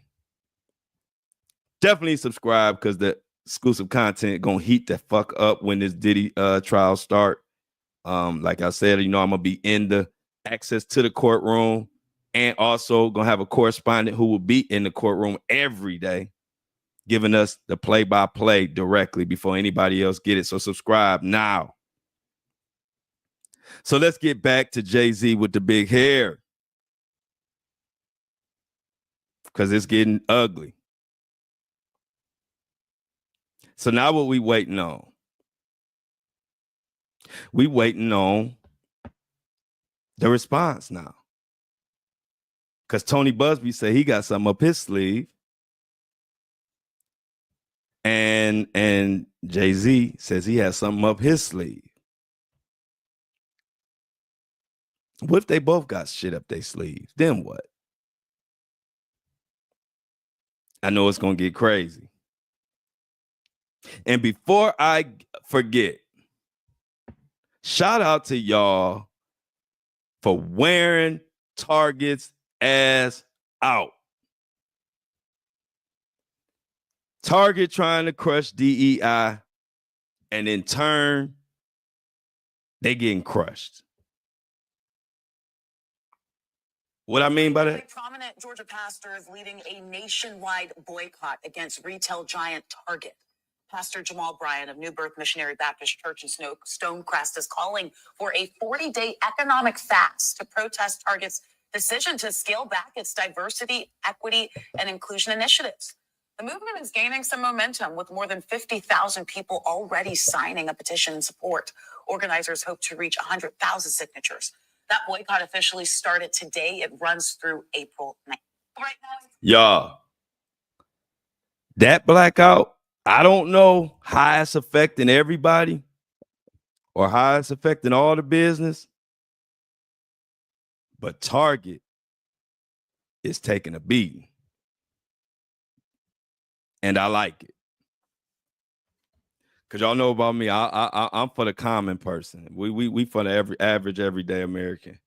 Definitely subscribe, because the exclusive content going to heat the fuck up when this Diddy trial start. Like I said, I'm going to be in the access to the courtroom, and also gonna have a correspondent who will be in the courtroom every day, giving us the play-by-play directly before anybody else get it. So subscribe now. So let's get back to Jay-Z with the big hair, because it's getting ugly. So now what we waiting on? We waiting on the response now. Because Tony Busby said he got something up his sleeve. And Jay-Z says he has something up his sleeve. What if they both got shit up their sleeves? Then what? I know it's going to get crazy. And before I forget, shout out to y'all for wearing Target's ass out. Target trying to crush DEI, and in turn, they getting crushed. What I mean by that?
Prominent Georgia pastor is leading a nationwide boycott against retail giant Target. Pastor Jamal Bryan of New Birth Missionary Baptist Church in Stonecrest is calling for a 40-day economic fast to protest Target's decision to scale back its diversity, equity, and inclusion initiatives. The movement is gaining some momentum with more than 50,000 people already signing a petition in support. Organizers hope to reach 100,000 signatures. That boycott officially started today. It runs through April 9th. Right now,
y'all, that blackout, I don't know how it's affecting everybody or how it's affecting all the business, but Target is taking a beating. And I like it. Because y'all know about me, I'm for the common person. We for the average, everyday American.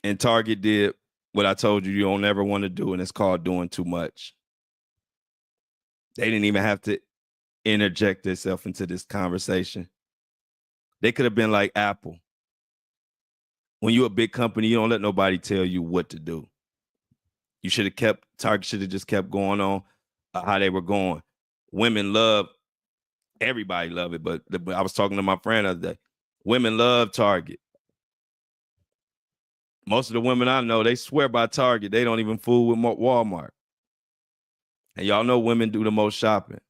And Target did what I told you don't ever want to do, and it's called doing too much. They didn't even have to interject themselves into this conversation. They could have been like Apple. When you're a big company, you don't let nobody tell you what to do. You should have kept, Target should have just kept going on how they were going. Women love, everybody love it, but I was talking to my friend the other day. Women love Target. Most of the women I know, they swear by Target. They don't even fool with Walmart. And y'all know women do the most shopping.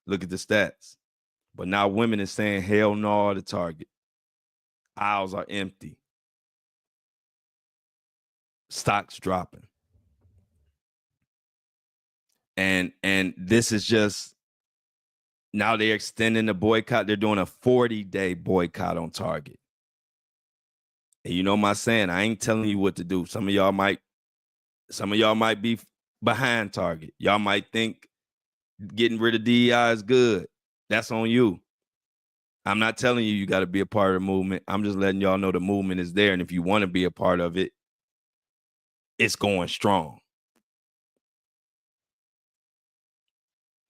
Look at the stats. But now women is saying hell no to Target. Aisles are empty. Stocks dropping. And this is just, now they're extending the boycott. They're doing a 40-day boycott on Target. And you know my saying, I ain't telling you what to do. Some of y'all might be behind Target. Y'all might think getting rid of DEI is good. That's on you. I'm not telling you got to be a part of the movement. I'm just letting y'all know the movement is there. And if you want to be a part of it, it's going strong.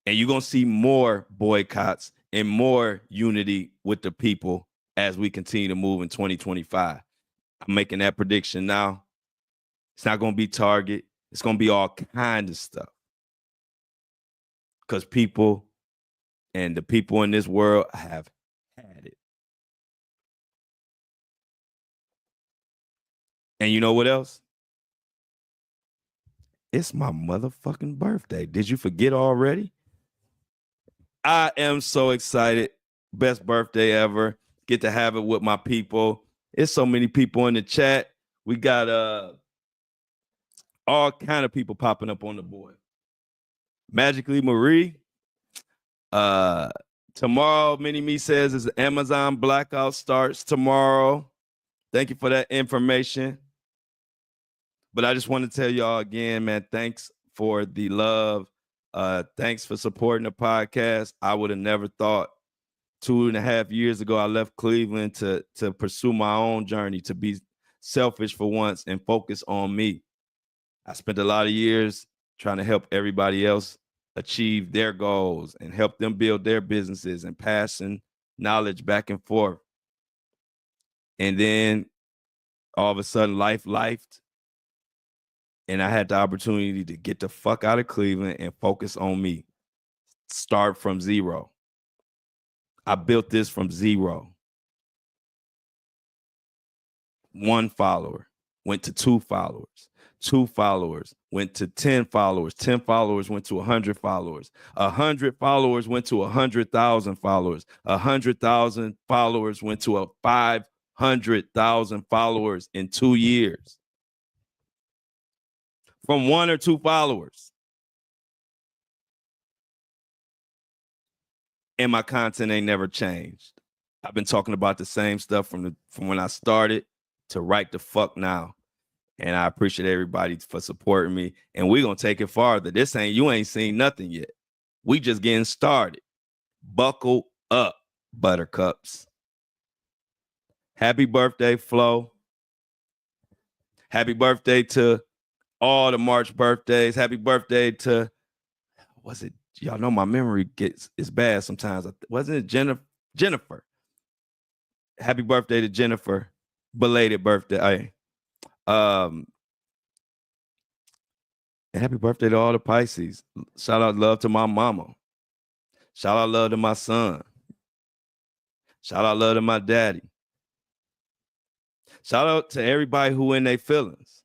And you're going to see more boycotts and more unity with the people as we continue to move in 2025. I'm making that prediction now. It's not going to be Target. It's going to be all kinds of stuff. Because people and the people in this world have had it. And you know what else? It's my motherfucking birthday. Did you forget already? I am so excited. Best birthday ever. Get to have it with my people. It's so many people in the chat. We got all kind of people popping up on the board. Magically Marie. Tomorrow, Mini Me says is Amazon blackout starts tomorrow. Thank you for that information. But I just want to tell y'all again, man, thanks for the love. Thanks for supporting the podcast. I would have never thought 2.5 years ago I left Cleveland to pursue my own journey, to be selfish for once and focus on me. I spent a lot of years trying to help everybody else achieve their goals and help them build their businesses and passing knowledge back and forth. And then all of a sudden life lifed. And I had the opportunity to get the fuck out of Cleveland and focus on me. Start from zero. I built this from zero. 1 follower went to 2 followers. 2 followers went to 10 followers. 10 followers went to 100 followers. 100 followers went to 100,000 followers. 100,000 followers went to 500,000 followers in 2 years. From 1 or 2 followers. And my content ain't never changed. I've been talking about the same stuff from when I started to right the fuck now. And I appreciate everybody for supporting me. And we're going to take it farther. You ain't seen nothing yet. We just getting started. Buckle up, buttercups. Happy birthday, Flo. Happy birthday to all the March birthdays. Happy birthday to, y'all know my memory is bad sometimes. Wasn't it Jennifer? Happy birthday to Jennifer. Belated birthday. And happy birthday to all the Pisces. Shout out love to my mama. Shout out love to my son. Shout out love to my daddy. Shout out to everybody who in their feelings.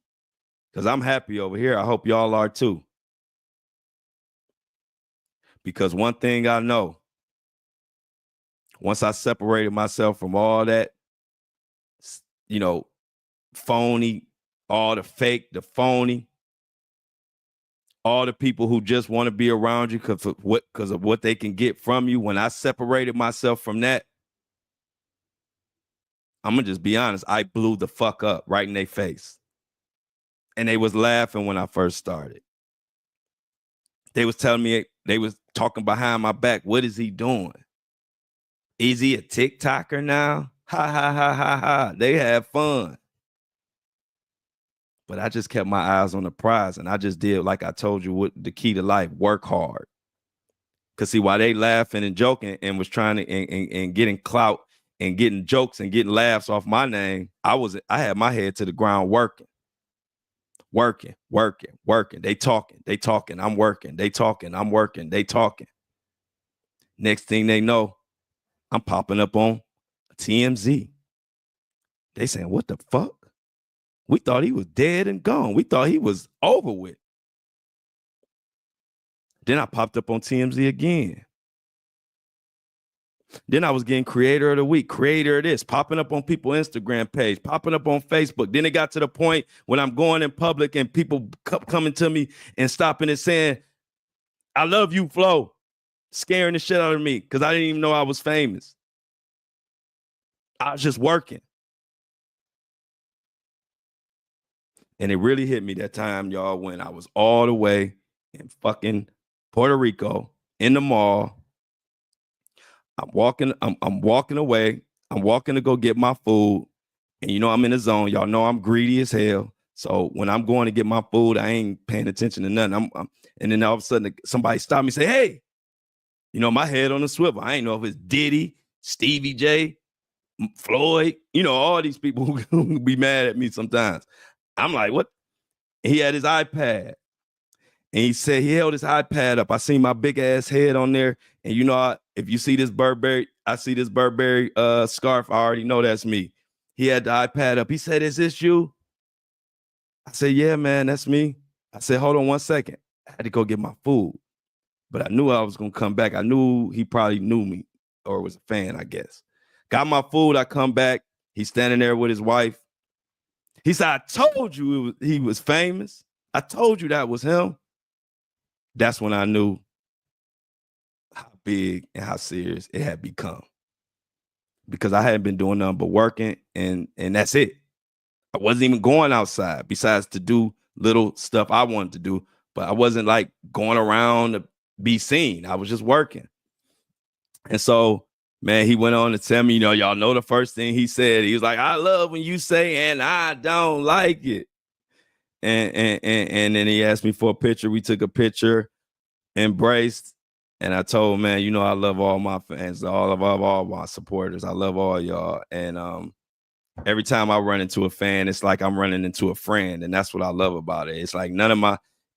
Because I'm happy over here. I hope y'all are too. Because one thing I know, once I separated myself from all that, phony, all the fake, the phony, all the people who just want to be around you because of what they can get from you. When I separated myself from that, I'm going to just be honest, I blew the fuck up right in their face. And they was laughing when I first started. They was telling me, they was talking behind my back, what is he doing? Is he a TikToker now? Ha, ha, ha, ha, ha. They have fun. But I just kept my eyes on the prize, and I just did, like I told you, what the key to life, work hard. Because see, while they laughing and joking and was trying to and getting clout and getting jokes and getting laughs off my name, I had my head to the ground working. They talking, I'm working. They talking, I'm working. They talking. Next thing they know, I'm popping up on TMZ. They saying, what the fuck? We thought he was dead and gone. We thought he was over with. Then I popped up on TMZ again. Then I was getting creator of the week, creator of this, popping up on people's Instagram page, popping up on Facebook. Then it got to the point when I'm going in public and people coming to me and stopping and saying, I love you, Flo, scaring the shit out of me because I didn't even know I was famous. I was just working. And it really hit me that time, y'all, when I was all the way in fucking Puerto Rico in the mall. I'm walking away. I'm walking to go get my food. And I'm in the zone. Y'all know I'm greedy as hell. So when I'm going to get my food, I ain't paying attention to nothing. And then all of a sudden somebody stopped me and say, hey, my head on the swivel. I ain't know if it's Diddy, Stevie J, Floyd, all these people who be mad at me sometimes. I'm like, what? He had his iPad. And he said he held his iPad up. I seen my big ass head on there. And if you see this Burberry, I see this Burberry scarf. I already know that's me. He had the iPad up. He said, is this you? I said, yeah, man, that's me. I said, hold on 1 second. I had to go get my food. But I knew I was going to come back. I knew he probably knew me or was a fan, I guess. Got my food. I come back. He's standing there with his wife. He said, I told you he was famous. I told you that was him. That's when I knew how big and how serious it had become. Because I hadn't been doing nothing but working, and that's it. I wasn't even going outside besides to do little stuff I wanted to do, but I wasn't like going around to be seen. I was just working. And so, man, he went on to tell me, y'all know the first thing he said. He was like, I love when you say, and I don't like it. And then he asked me for a picture. We took a picture, embraced, and I told him, man, I love all my fans, all my supporters. I love all y'all. And every time I run into a fan, it's like I'm running into a friend, and that's what I love about it. It's like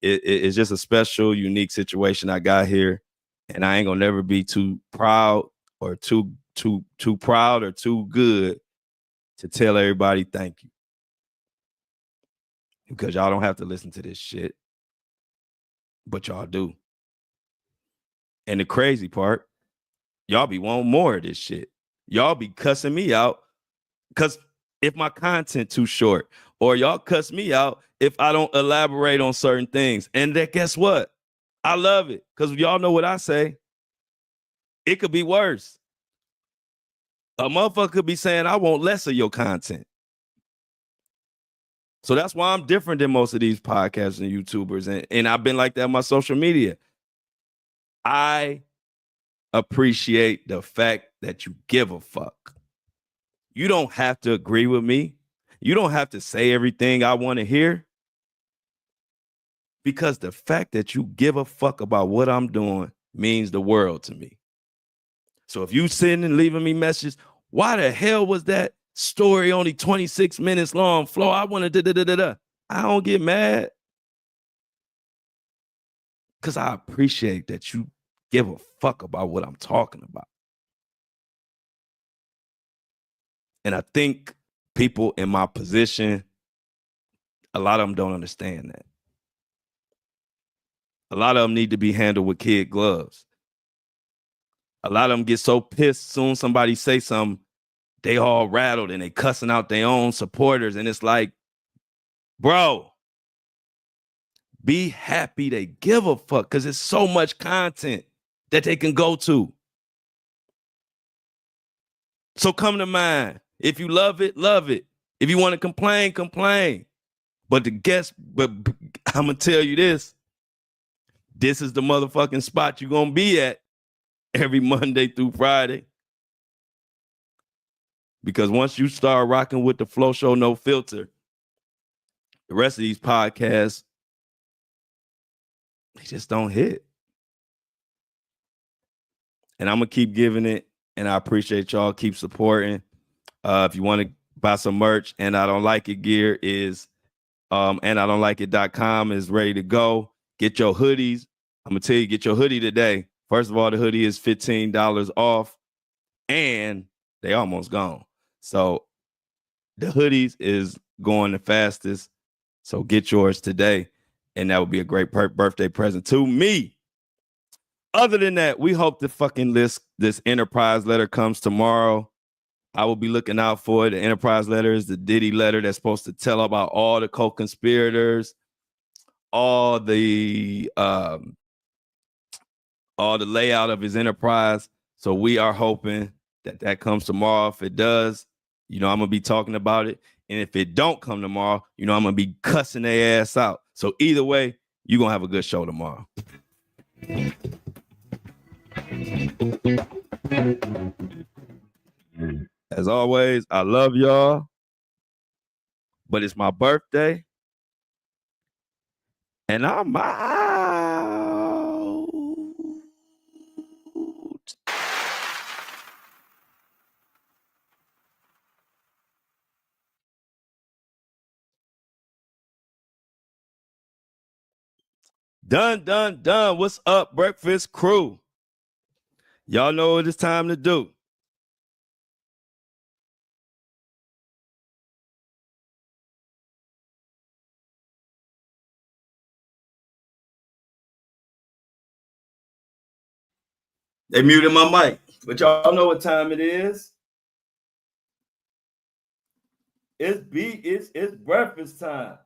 it's just a special, unique situation I got here, and I ain't gonna never be too proud or too proud or too good to tell everybody thank you. Because y'all don't have to listen to this shit, but y'all do. And the crazy part, y'all be wanting more of this shit. Y'all be cussing me out because if my content too short, or y'all cuss me out if I don't elaborate on certain things. And then guess what? I love it because y'all know what I say. It could be worse. A motherfucker could be saying, I want less of your content. So that's why I'm different than most of these podcasts and YouTubers. And I've been like that on my social media. I appreciate the fact that you give a fuck. You don't have to agree with me. You don't have to say everything I want to hear. Because the fact that you give a fuck about what I'm doing means the world to me. So if you sitting and leaving me messages, why the hell was that story only 26 minutes long? Flo, I want to da-da-da-da-da. I don't get mad. Because I appreciate that you give a fuck about what I'm talking about. And I think people in my position, a lot of them don't understand that. A lot of them need to be handled with kid gloves. A lot of them get so pissed soon somebody say something, they all rattled and they cussing out their own supporters. And it's like, bro, be happy they give a fuck because it's so much content that they can go to. So come to mind. If you love it, love it. If you want to complain, complain. But I'm going to tell you this. This is the motherfucking spot you're going to be at every Monday through Friday. Because once you start rocking with the Flow Show No Filter, the rest of these podcasts, they just don't hit. And I'm going to keep giving it, and I appreciate y'all. Keep supporting. If you want to buy some merch, And I Don't Like It gear is andidon'tlikeit.com is ready to go. Get your hoodies. I'm going to tell you, get your hoodie today. First of all, the hoodie is $15 off, and they almost gone. So the hoodies is going the fastest. So get yours today, and that would be a great birthday present to me. Other than that, we hope the fucking this Enterprise letter comes tomorrow. I will be looking out for it. The Enterprise letter is the Diddy letter that's supposed to tell about all the co-conspirators, all the layout of his enterprise. So we are hoping that comes tomorrow. If it does, I'm gonna be talking about it. And if it don't come tomorrow, I'm gonna be cussing their ass out. So either way, you're gonna have a good show tomorrow. As always, I love y'all, but it's my birthday, and I'm out. Done. What's up, Breakfast Crew? Y'all know what it's time to do. They muted my mic, but y'all know what time it is. It's breakfast time.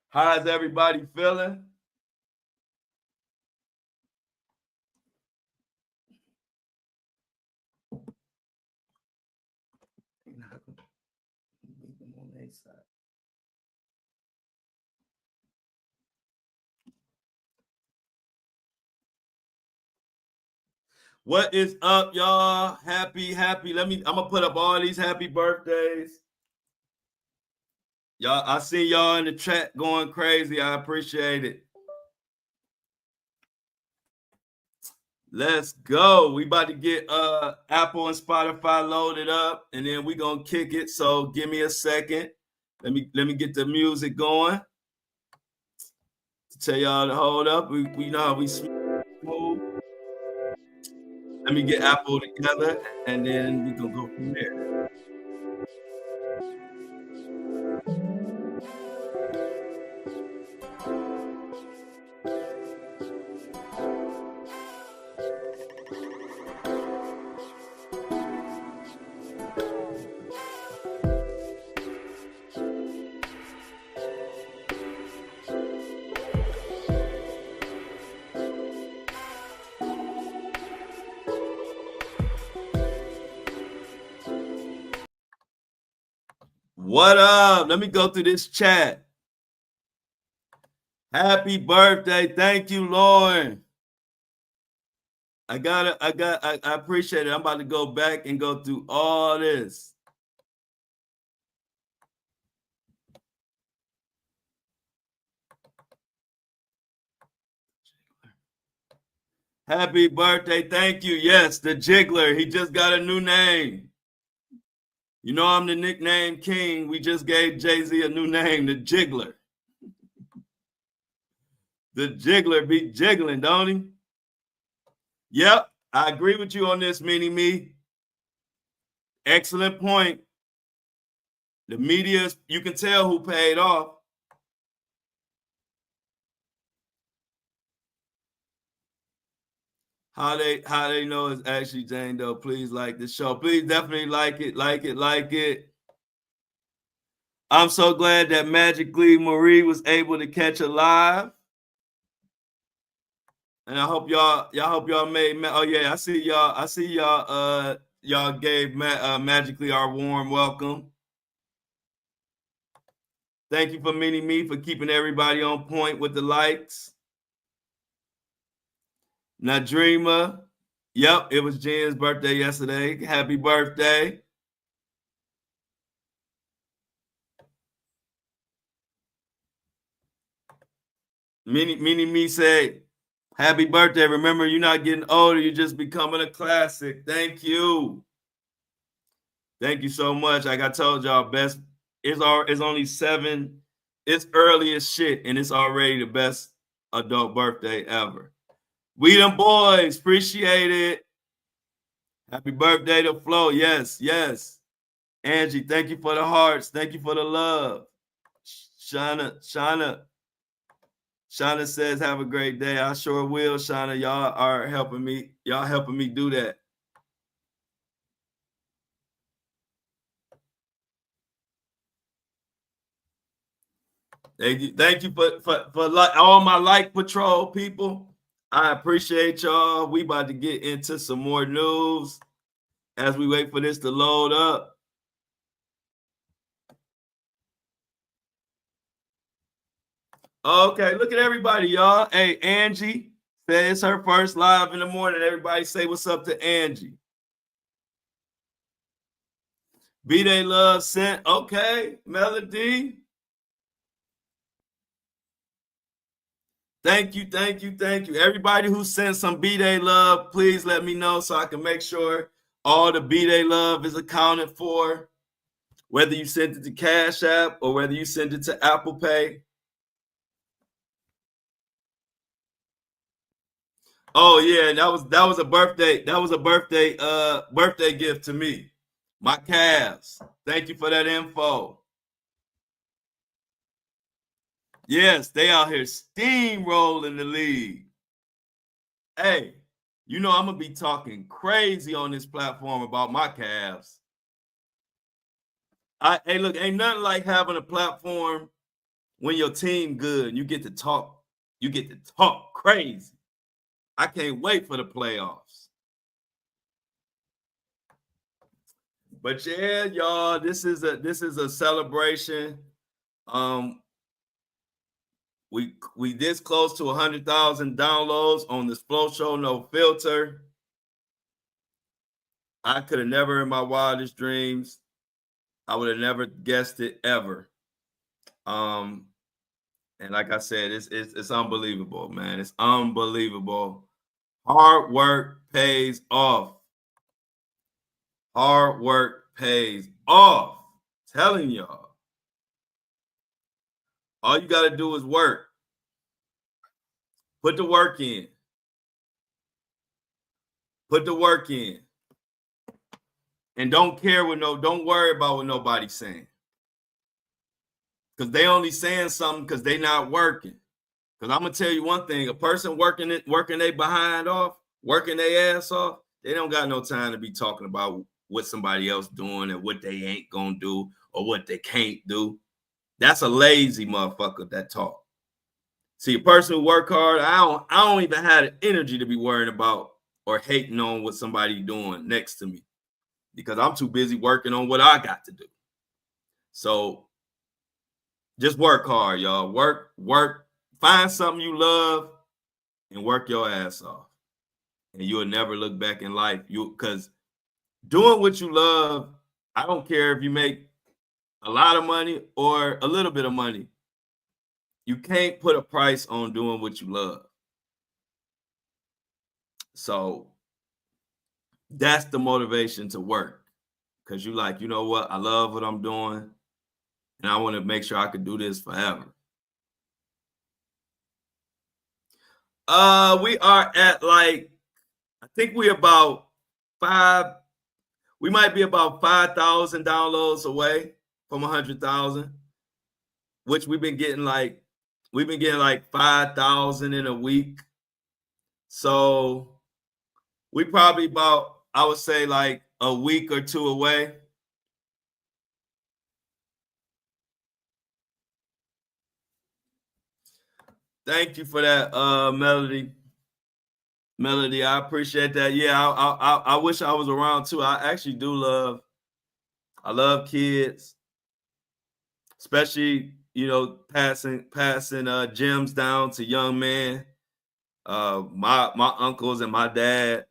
How's everybody feeling? What is up, y'all? Happy. I'm gonna put up all these happy birthdays. Y'all, I see y'all in the chat going crazy. I appreciate it. Let's go. We about to get Apple and Spotify loaded up, and then we gonna kick it. So give me a second. Let me get the music going. To tell y'all to hold up. We know how we smooth. Let me get Apple together, and then we gonna go from there. What up? Let me go through this chat. Happy birthday. Thank you, Lauren. I appreciate it. I'm about to go back and go through all this. Happy birthday. Thank you. Yes, the Jiggler. He just got a new name. You know I'm the nickname king. We just gave Jay-Z a new name, the Jiggler. The Jiggler be jiggling, don't he? Yep, I agree with you on this, Mini Me. Excellent point. The media, you can tell who paid off. How they know it's actually Jane Doe. Please like the show. Please definitely like it. I'm so glad that magically Marie was able to catch a live. And I hope y'all made. Oh yeah, I see y'all. Y'all gave magically our warm welcome. Thank you for Mini Me for keeping everybody on point with the likes. Nadrima, yep, it was Jen's birthday yesterday. Happy birthday. Mini Me said, happy birthday. Remember, you're not getting older, you're just becoming a classic. Thank you. Thank you so much. Like I told y'all, best it's only 7. It's early as shit, and it's already the best adult birthday ever. We them boys, appreciate it. Happy birthday to Flo. Yes. Angie, thank you for the hearts. Thank you for the love. Shauna says, have a great day. I sure will, Shauna. Y'all are helping me. Y'all helping me do that. Thank you for all my like patrol people. I appreciate y'all. We about to get into some more news as we wait for this to load up. Okay, look at everybody, y'all. Hey, Angie says it's her first live in the morning. Everybody say what's up to Angie. B-Day Love sent. Okay, Melody. Thank you. Everybody who sent some B-Day love, please let me know so I can make sure all the B-Day love is accounted for. Whether you sent it to Cash App or whether you sent it to Apple Pay. Oh yeah, that was a birthday. That was a birthday gift to me. My Cavs. Thank you for that info. Yes, they out here steamrolling the league. Hey, you know I'm gonna be talking crazy on this platform about my Cavs. Hey, look, ain't nothing like having a platform when your team good and you get to talk. You get to talk crazy. I can't wait for the playoffs. But yeah, y'all, this is a celebration. We this close to 100,000 downloads on this Flow Show No Filter. I could have never in my wildest dreams. I would have never guessed it ever. And like I said, it's unbelievable, man. It's unbelievable. Hard work pays off. Hard work pays off. Telling y'all. All you got to do is work. Put the work in. Put the work in. And don't worry about what nobody's saying. Because they only saying something because they not working. Because I'm gonna tell you one thing: a person working they behind off, working their ass off, they don't got no time to be talking about what somebody else doing and what they ain't gonna do or what they can't do. That's a lazy motherfucker that talk. See, a person who work hard, I don't even have the energy to be worrying about or hating on what somebody doing next to me because I'm too busy working on what I got to do. So just work hard, y'all. Work, find something you love and work your ass off. And you'll never look back in life. Because doing what you love, I don't care if you make a lot of money or a little bit of money. You can't put a price on doing what you love. So that's the motivation to work. Because you like, you know what? I love what I'm doing. And I want to make sure I could do this forever. We are at like, I think we're about we might be about 5,000 downloads away from 100,000, which we've been getting like 5,000 in a week. So we probably about, I would say like a week or two away. Thank you for that, Melody. Melody, I appreciate that. Yeah, I wish I was around too. I actually do I love kids, especially, you know, passing gems down to young men. My uncles and my dad,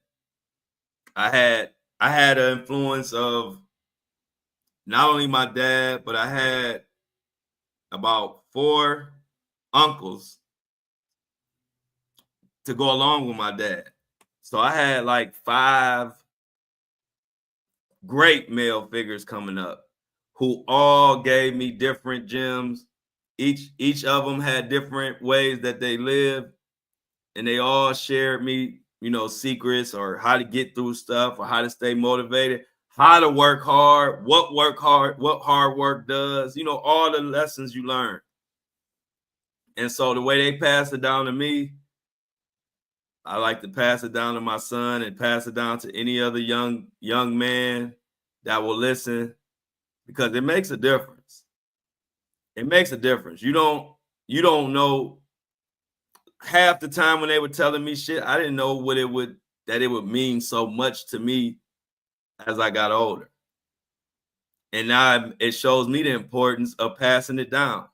I had an influence of not only my dad, but I had about 4 uncles to go along with my dad. So I had like 5 great male figures coming up who all gave me different gems. Each of them had different ways that they lived, and they all shared me, you know, secrets or how to get through stuff or how to stay motivated, how to work hard, what hard work does, you know, all the lessons you learn. And so the way they passed it down to me, I like to pass it down to my son and pass it down to any other young man that will listen, because it makes a difference. It makes a difference. You don't know. Half the time when they were telling me shit, I didn't know that it would mean so much to me as I got older. And now it shows me the importance of passing it down.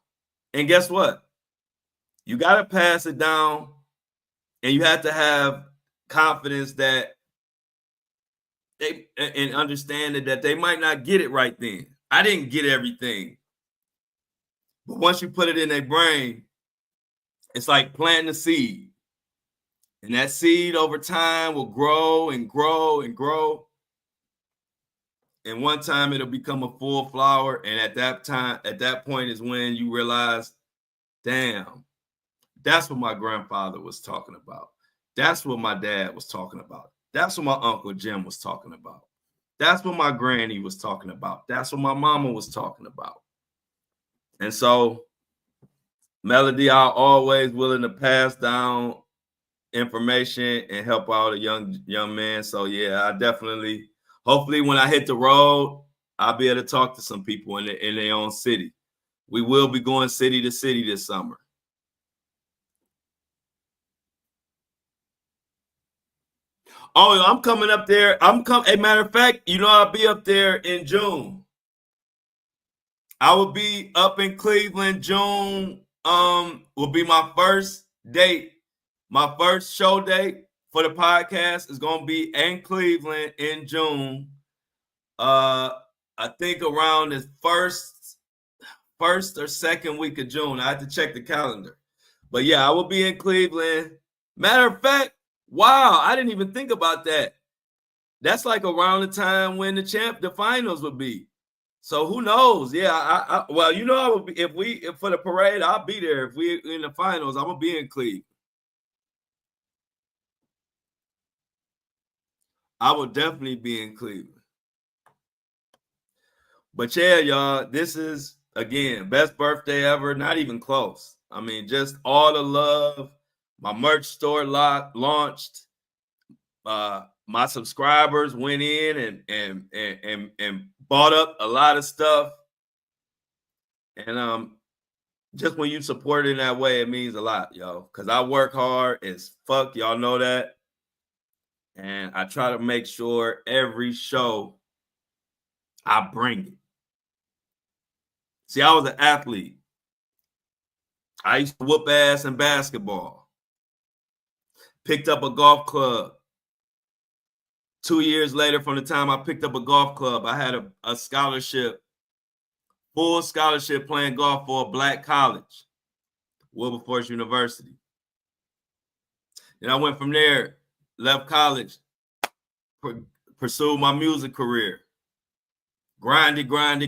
And guess what? You got to pass it down, and you have to have confidence that and understanding that they might not get it right then. I didn't get everything. But once you put it in their brain, it's like planting a seed. And that seed over time will grow and grow and grow. And one time it'll become a full flower. And at that point is when you realize, damn, that's what my grandfather was talking about. That's what my dad was talking about. That's what my Uncle Jim was talking about. That's what my granny was talking about. That's what my mama was talking about. And so, Melody, I'm always willing to pass down information and help out a young man. So yeah, I definitely, hopefully when I hit the road, I'll be able to talk to some people in their own city. We will be going city to city this summer. Oh, I'm coming up there. A matter of fact, you know, I'll be up there in June. I will be up in Cleveland. June will be my first date. My first show date for the podcast is going to be in Cleveland in June. I think around the first or second week of June. I have to check the calendar. But yeah, I will be in Cleveland. Matter of fact, wow, I didn't even think about that. That's like around the time when the finals would be. So who knows? Yeah, well, you know, I would be, if for the parade, I'll be there. If we in the finals, I'm gonna be in Cleveland. I will definitely be in Cleveland. But yeah, y'all, this is, again, best birthday ever. Not even close. I mean, just all the love. My merch store launched. My subscribers went in and bought up a lot of stuff. And just when you support it in that way, it means a lot, yo. Because I work hard as fuck. Y'all know that. And I try to make sure every show I bring it. See, I was an athlete. I used to whoop ass in basketball. Picked up a golf club. 2 years later, from the time I picked up a golf club, I had a scholarship, full scholarship playing golf for a black college, Wilberforce University. And I went from there, left college, pursued my music career. Grinded, got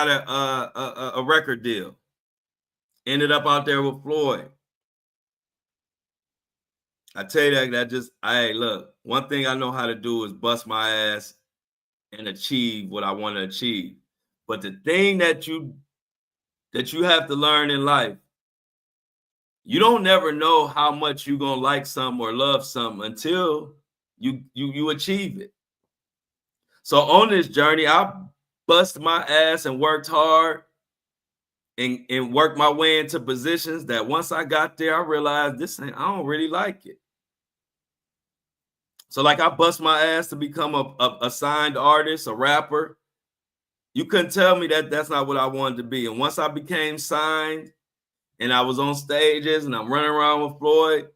a record deal. Ended up out there with Floyd. I tell you that look, one thing I know how to do is bust my ass and achieve what I want to achieve. But the thing that you have to learn in life, you don't never know how much you're gonna like something or love something until you achieve it. So on this journey, I bust my ass and worked hard and worked my way into positions that once I got there, I realized I don't really like it. So like I bust my ass to become a signed artist, a rapper. You couldn't tell me that that's not what I wanted to be. And once I became signed and I was on stages and I'm running around with Floyd,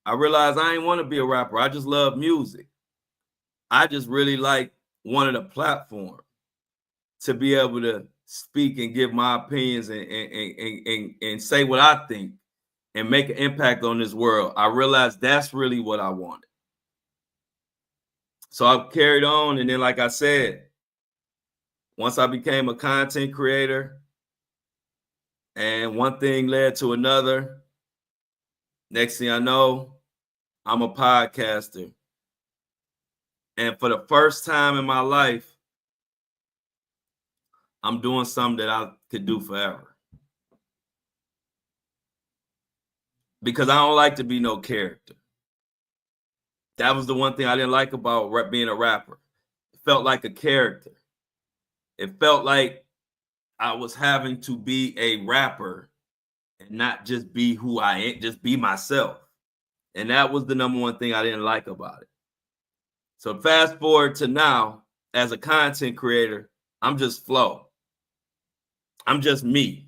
I realized I didn't want to be a rapper. I just love music. I just really wanted a platform to be able to speak and give my opinions and say what I think and make an impact on this world. I realized that's really what I wanted. So I carried on. And then, like I said, once I became a content creator and one thing led to another, next thing I know, I'm a podcaster. And for the first time in my life, I'm doing something that I could do forever. Because I don't like to be no character. That was the one thing I didn't like about being a rapper. It felt like a character. It felt like I was having to be a rapper and not just be who I am, just be myself. And that was the number one thing I didn't like about it. So fast forward to now, as a content creator, I'm just Flo. I'm just me.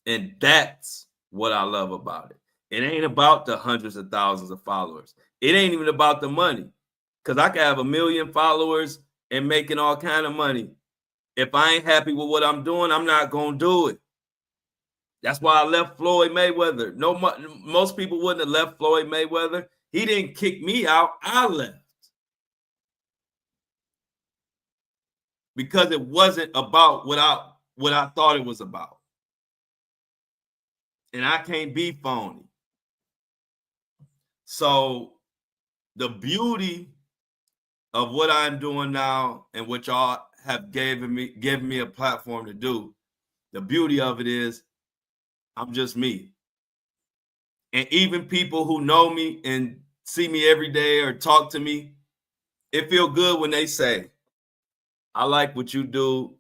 And that's what I love about it. It ain't about the hundreds of thousands of followers. It ain't even about the money. Because I can have 1 million followers and making all kind of money. If I ain't happy with what I'm doing, I'm not going to do it. That's why I left Floyd Mayweather. Most people wouldn't have left Floyd Mayweather. He didn't kick me out. I left. Because it wasn't about what I thought it was about. And I can't be phony. So the beauty of what I'm doing now and what y'all have given me a platform to do, the beauty of it is I'm just me. And even people who know me and see me every day or talk to me, it feels good when they say, I like what you do.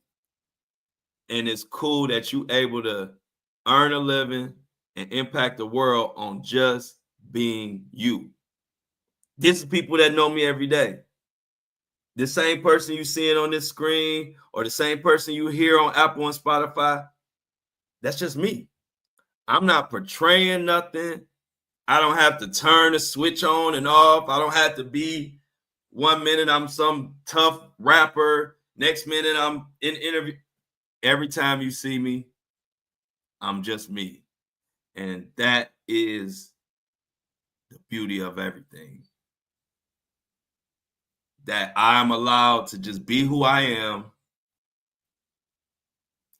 And it's cool that you able to earn a living and impact the world on just being you. This is people that know me every day. The same person you seeing on this screen or the same person you hear on Apple and Spotify, that's just me. I'm not portraying nothing. I don't have to turn the switch on and off. I don't have to be 1 minute I'm some tough rapper. Next minute I'm in interview. Every time you see me, I'm just me. And that is the beauty of everything. That I'm allowed to just be who I am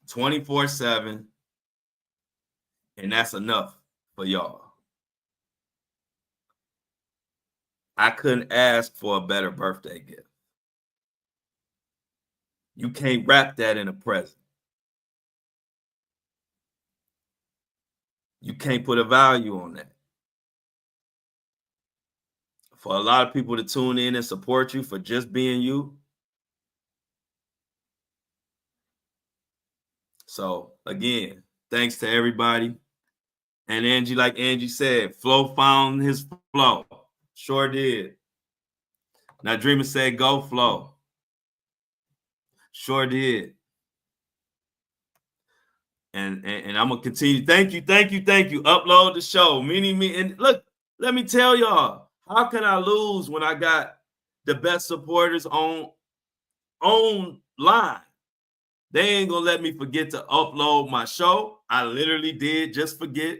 24/7. And that's enough for y'all. I couldn't ask for a better birthday gift. You can't wrap that in a present. You can't put a value on that. For a lot of people to tune in and support you for just being you. So again, thanks to everybody. And Angie, like Angie said, Flo found his flow. Sure did. Now Dreamer said, go Flo. Sure did. And I'm gonna continue. Thank you. Upload the show. Me. And look, let me tell y'all, how can I lose when I got the best supporters online? They ain't gonna let me forget to upload my show. I literally did just forget.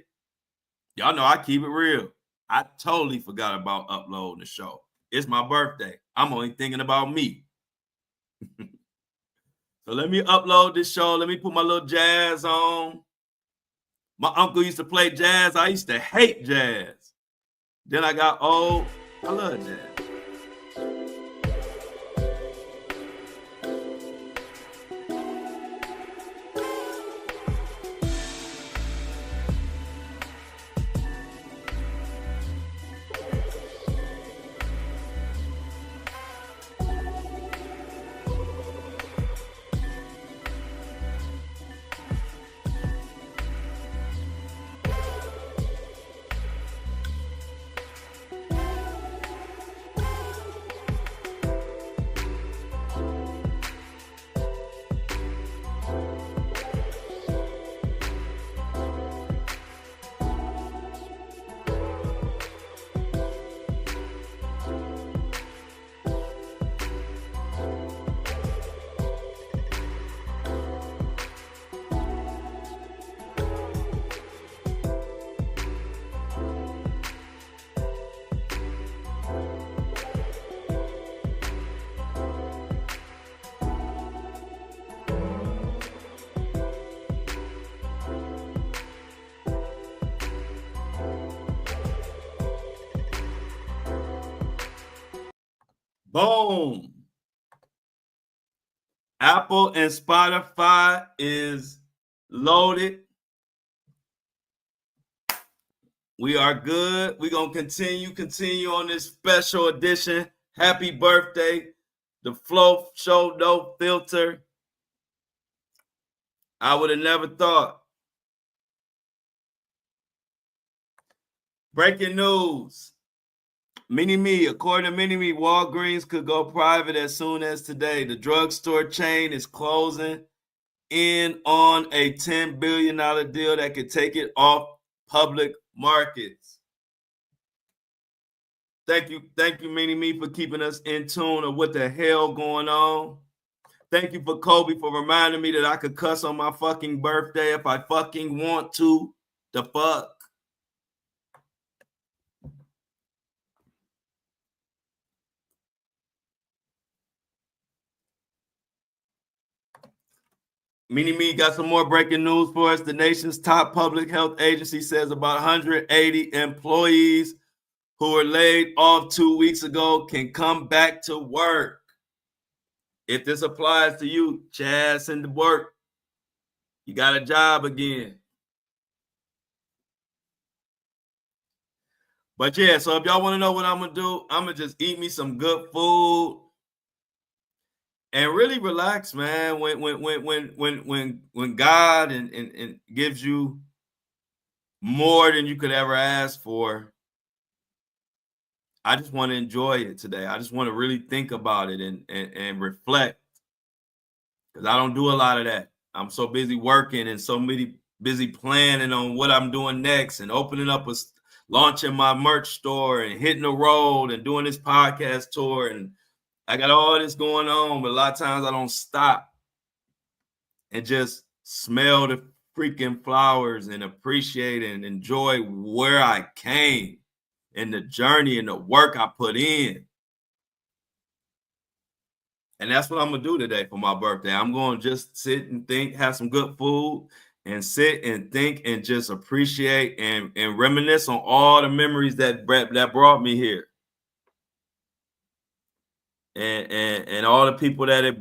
Y'all know I keep it real. I totally forgot about uploading the show. It's my birthday. I'm only thinking about me. So let me upload this show. Let me put my little jazz on. My uncle used to play jazz. I used to hate jazz. Then I got old. I love jazz. Boom. Apple and Spotify is loaded. We are good. We're going to continue on this special edition. Happy birthday. The Flow Show, no filter. I would have never thought. Breaking news. Mini-Me, according to Mini-Me, Walgreens could go private as soon as today. The drugstore chain is closing in on a $10 billion deal that could take it off public markets. Thank you, Mini-Me, for keeping us in tune of what the hell going on. Thank you for Kobe for reminding me that I could cuss on my fucking birthday if I fucking want to. The fuck? Mini-Me got some more breaking news for us. The nation's top public health agency says about 180 employees who were laid off 2 weeks ago can come back to work. If this applies to you, Chaz, send to work. You got a job again. But yeah, so if y'all want to know what I'm gonna do, I'm gonna just eat me some good food and really relax, man. When God and gives you more than you could ever ask for, I just want to enjoy it today. I just want to really think about it and reflect, because I don't do a lot of that. I'm so busy working and so busy planning on what I'm doing next and opening up launching my merch store and hitting the road and doing this podcast tour. And I got all this going on, but a lot of times I don't stop and just smell the freaking flowers and appreciate and enjoy where I came and the journey and the work I put in. And that's what I'm going to do today for my birthday. I'm going to just sit and think, have some good food, and sit and think and just appreciate and reminisce on all the memories that brought me here. And all the people that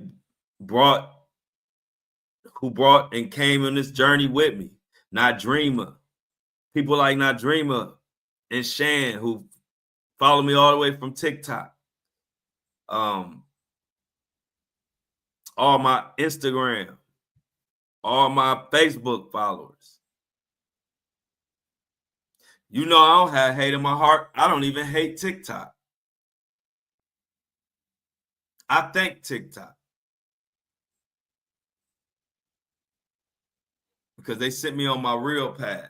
who brought and came on this journey with me. Nadreema. People like Nadreema and Shan, who follow me all the way from TikTok. All my Instagram, all my Facebook followers. You know, I don't have hate in my heart. I don't even hate TikTok. I thank TikTok. because they sent me on my real path.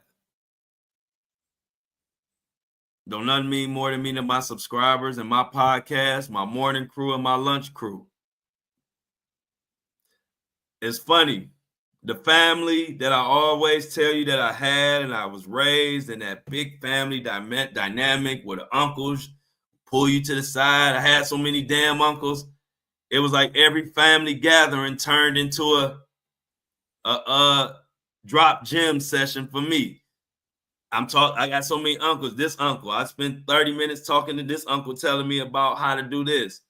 Don't nothing mean more to me than my subscribers and my podcast, my morning crew and my lunch crew. It's funny. The family that I always tell you that I had and I was raised in, that big family dynamic where the uncles pull you to the side. I had so many damn uncles. It was like every family gathering turned into a drop gem session for me. I got so many uncles. This uncle, I spent 30 minutes talking to this uncle, telling me about how to do this.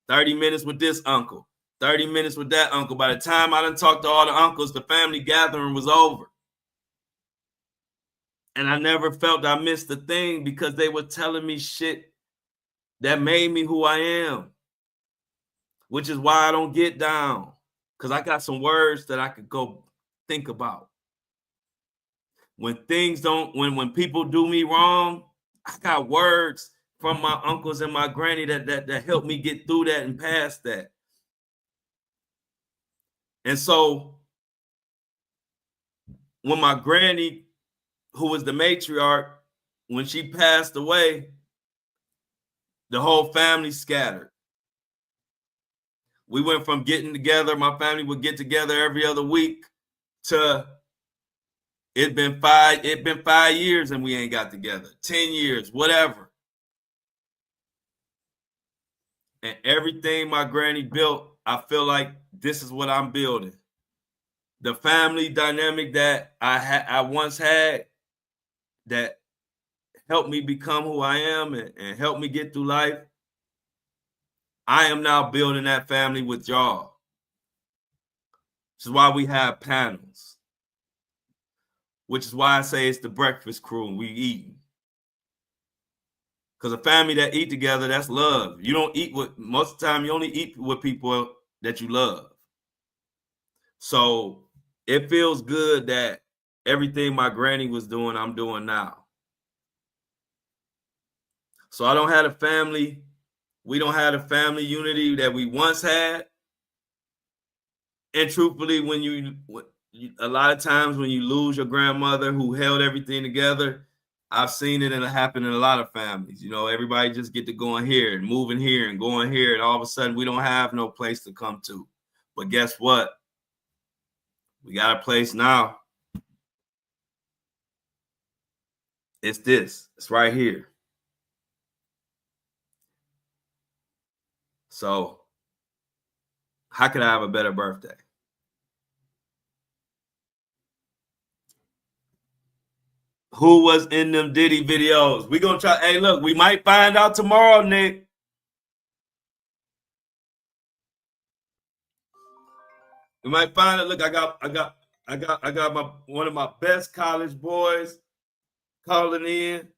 30 minutes with this uncle. 30 minutes with that uncle. By the time I done talked to all the uncles, the family gathering was over. And I never felt I missed a thing because they were telling me shit that made me who I am. Which is why I don't get down. Because I got some words that I could go think about. When things don't, when people do me wrong, I got words from my uncles and my granny that helped me get through that and past that. And so when my granny, who was the matriarch, when she passed away, the whole family scattered. We went from getting together, my family would get together every other week, to it's been 5 years and we ain't got together. 10 years, whatever. And everything my granny built, I feel like this is what I'm building. The family dynamic that I once had that helped me become who I am and helped me get through life, I am now building that family with y'all. Which is why we have panels. Which is why I say it's the breakfast crew and we eating. Because a family that eat together, that's love. You don't eat with, most of the time, you only eat with people that you love. So it feels good that everything my granny was doing, I'm doing now. So I don't have a family. We don't have the family unity that we once had. And truthfully, a lot of times when you lose your grandmother who held everything together, I've seen it and it happen in a lot of families. You know, everybody just get to going here and moving here and going here. And all of a sudden we don't have no place to come to. But guess what? We got a place now. It's this. It's right here. So how could I have a better birthday? Who was in them Diddy videos? We gonna try. Hey, look, we might find out tomorrow, Nick. We might find it. Look, I got my one of my best college boys calling in.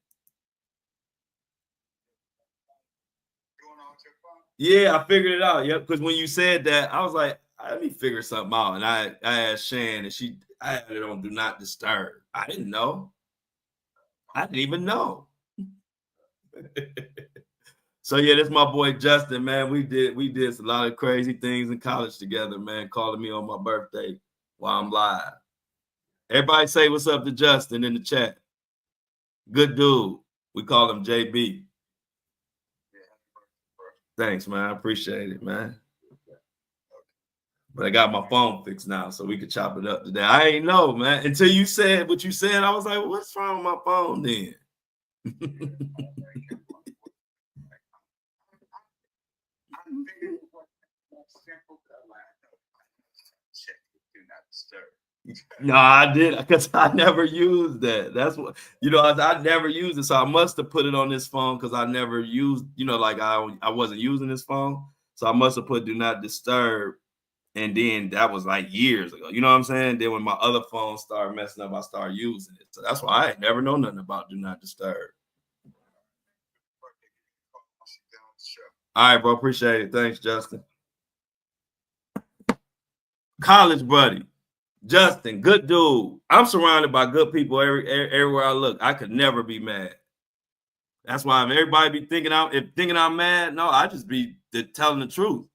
Yeah, I figured it out. Yep, because when you said that, I was like, let me figure something out. And I asked Shan, and I had it on Do Not Disturb. I didn't know. I didn't even know. So yeah, that's my boy Justin, man. We did a lot of crazy things in college together, man. Calling me on my birthday while I'm live. Everybody say what's up to Justin in the chat. Good dude. We call him JB. Thanks, man. I appreciate it, man. But I got my phone fixed now, so we could chop it up today. I ain't know, man. Until you said what you said, I was like, what's wrong with my phone then? No, I did, because I never used that. That's what, I never used it. So I must have put it on this phone because I never used, like I wasn't using this phone. So I must have put Do Not Disturb. And then that was like years ago. You know what I'm saying? Then when my other phone started messing up, I started using it. So that's why I ain't never know nothing about Do Not Disturb. All right, bro. Appreciate it. Thanks, Justin. College buddy. Justin, good dude. I'm surrounded by good people everywhere I look. I could never be mad. That's why if everybody be thinking I'm mad, no, I just be telling the truth.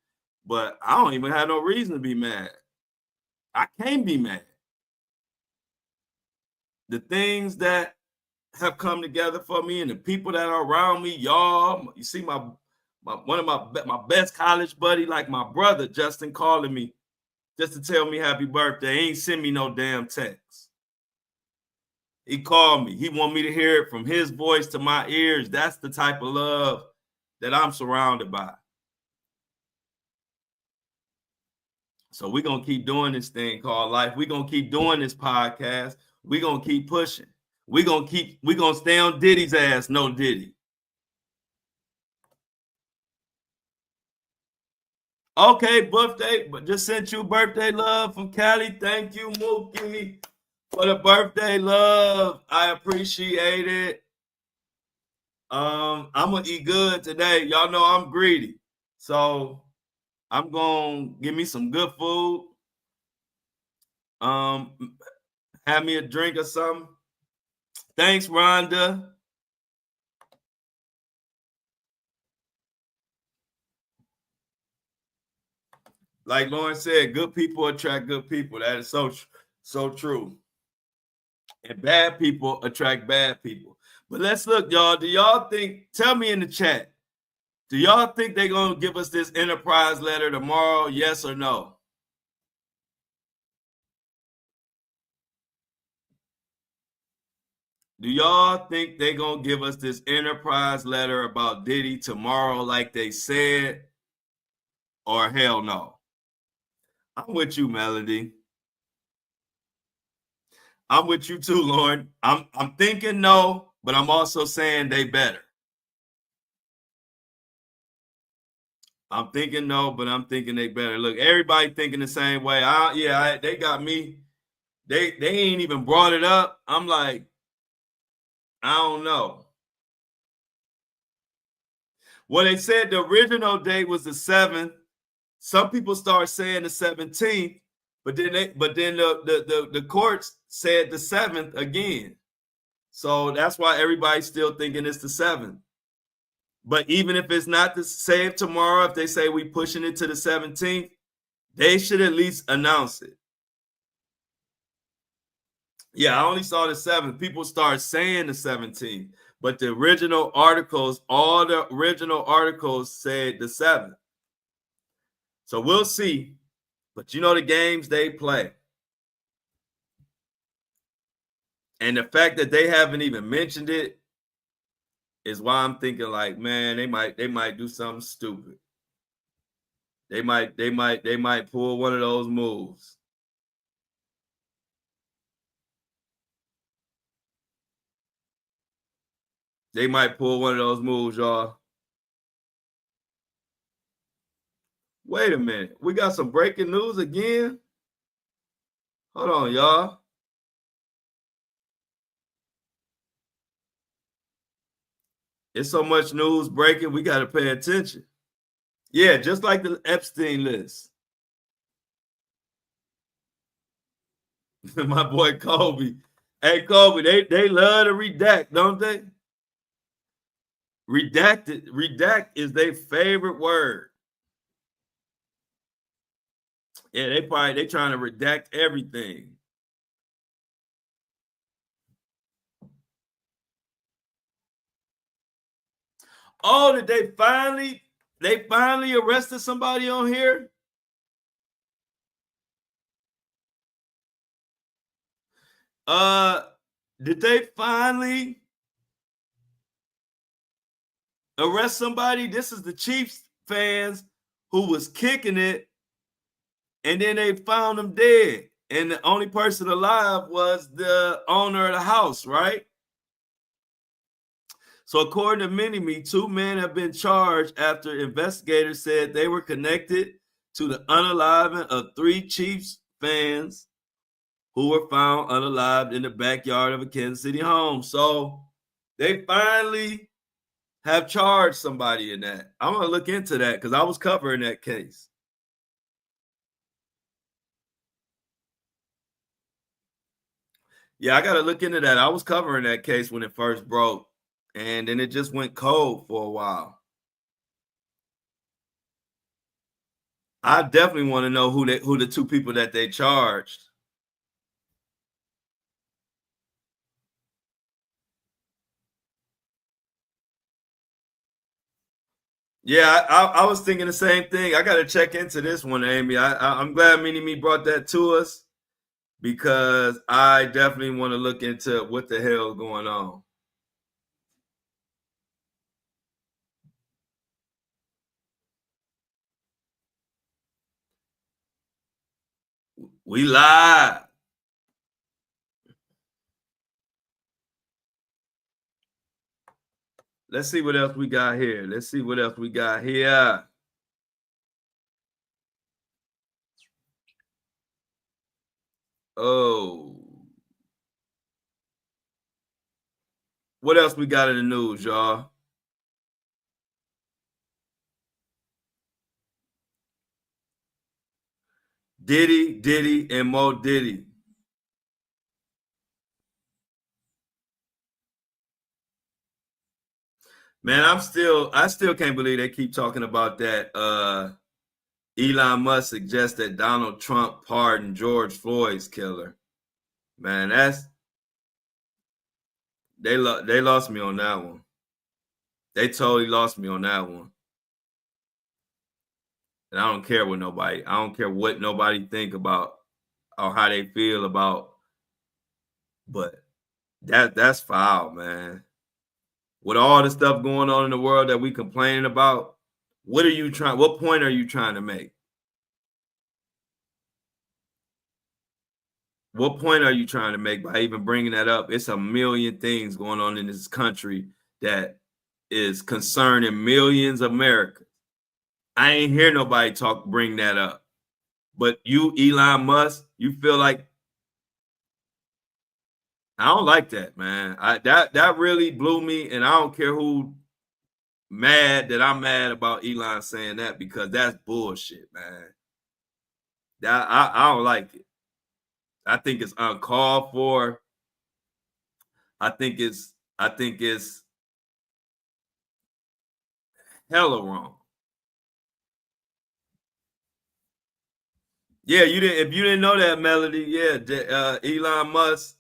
But I don't even have no reason to be mad. I can't be mad. the things that have come together for me and the people that are around me, y'all. You see my one of my best college buddy, like my brother Justin, calling me just to tell me happy birthday. He ain't send me no damn text. He called me. He want me to hear it from his voice to my ears. That's the type of love that I'm surrounded by. So we're going to keep doing this thing called life. We're going to keep doing this podcast. We're going to keep pushing. We're going to stay on Diddy's ass, no Diddy. Okay, birthday, but just sent you birthday love from Cali. Thank you, Mookie, for the birthday love. I appreciate it. I'm gonna eat good today. Y'all know I'm greedy, so I'm gonna give me some good food. Have me a drink or something. Thanks, Rhonda. Like Lauren said, good people attract good people. That is so true. And bad people attract bad people. But let's look, y'all. Do y'all think, tell me in the chat, do y'all think they're going to give us this Enterprise letter tomorrow? Yes or no? Do y'all think they're going to give us this Enterprise letter about Diddy tomorrow like they said? Or hell no? I'm with you, Melody. I'm with you too, Lauren. I'm thinking no, but I'm also saying they better. I'm thinking no, but I'm thinking they better. Look, everybody thinking the same way. They got me. They ain't even brought it up. I'm like, I don't know. Well, they said the original date was the 7th. Some people start saying the 17th, but then the courts said the 7th again. So that's why everybody's still thinking it's the 7th. But even if it's not the save tomorrow, if they say we pushing it to the 17th, they should at least announce it. Yeah, I only saw the 7th. People start saying the 17th, but the original articles, all the original articles said the 7th. So we'll see. But you know the games they play. And the fact that they haven't even mentioned it is why I'm thinking like, man, they might do something stupid. They might pull one of those moves. They might pull one of those moves, y'all. Wait a minute. We got some breaking news again. Hold on, y'all. It's so much news breaking, we got to pay attention. Yeah, just like the Epstein list. My boy Kobe. Hey, Kobe, they love to redact, don't they? Redact is their favorite word. Yeah, they trying to redact everything. Oh, did they finally arrested somebody on here? Did they finally arrest somebody? This is the Chiefs fans who was kicking it, and then they found him dead. And the only person alive was the owner of the house, right? So according to Mini-Me, 2 men have been charged after investigators said they were connected to the unaliving of 3 Chiefs fans who were found unalived in the backyard of a Kansas City home. So they finally have charged somebody in that. I'm going to look into that because I was covering that case. Yeah, I got to look into that. I was covering that case when it first broke, and then it just went cold for a while. I definitely want to know who the 2 people that they charged. Yeah, I was thinking the same thing. I got to check into this one, Amy. I'm glad Mini Me brought that to us because I definitely want to look into what the hell is going on. We live. Let's see what else we got here. Let's see what else we got here. Oh. What else we got in the news, y'all? Diddy, and Mo Diddy. Man, I still can't believe they keep talking about that. Elon Musk suggests that Donald Trump pardon George Floyd's killer. Man, they lost me on that one. They totally lost me on that one. And I don't care what nobody think about or how they feel about, but that's foul, man. With all the stuff going on in the world that we complaining about, what point are you trying to make? What point are you trying to make by even bringing that up? It's a million things going on in this country that is concerning millions of Americans. I ain't hear nobody bring that up. But you, Elon Musk, you feel like I don't like that, man. That really blew me, and I don't care who mad that I'm mad about Elon saying that because that's bullshit, man. That I don't like it. I think it's uncalled for. I think it's hella wrong. Yeah, you didn't. If you didn't know that, Melody, yeah, Elon Musk.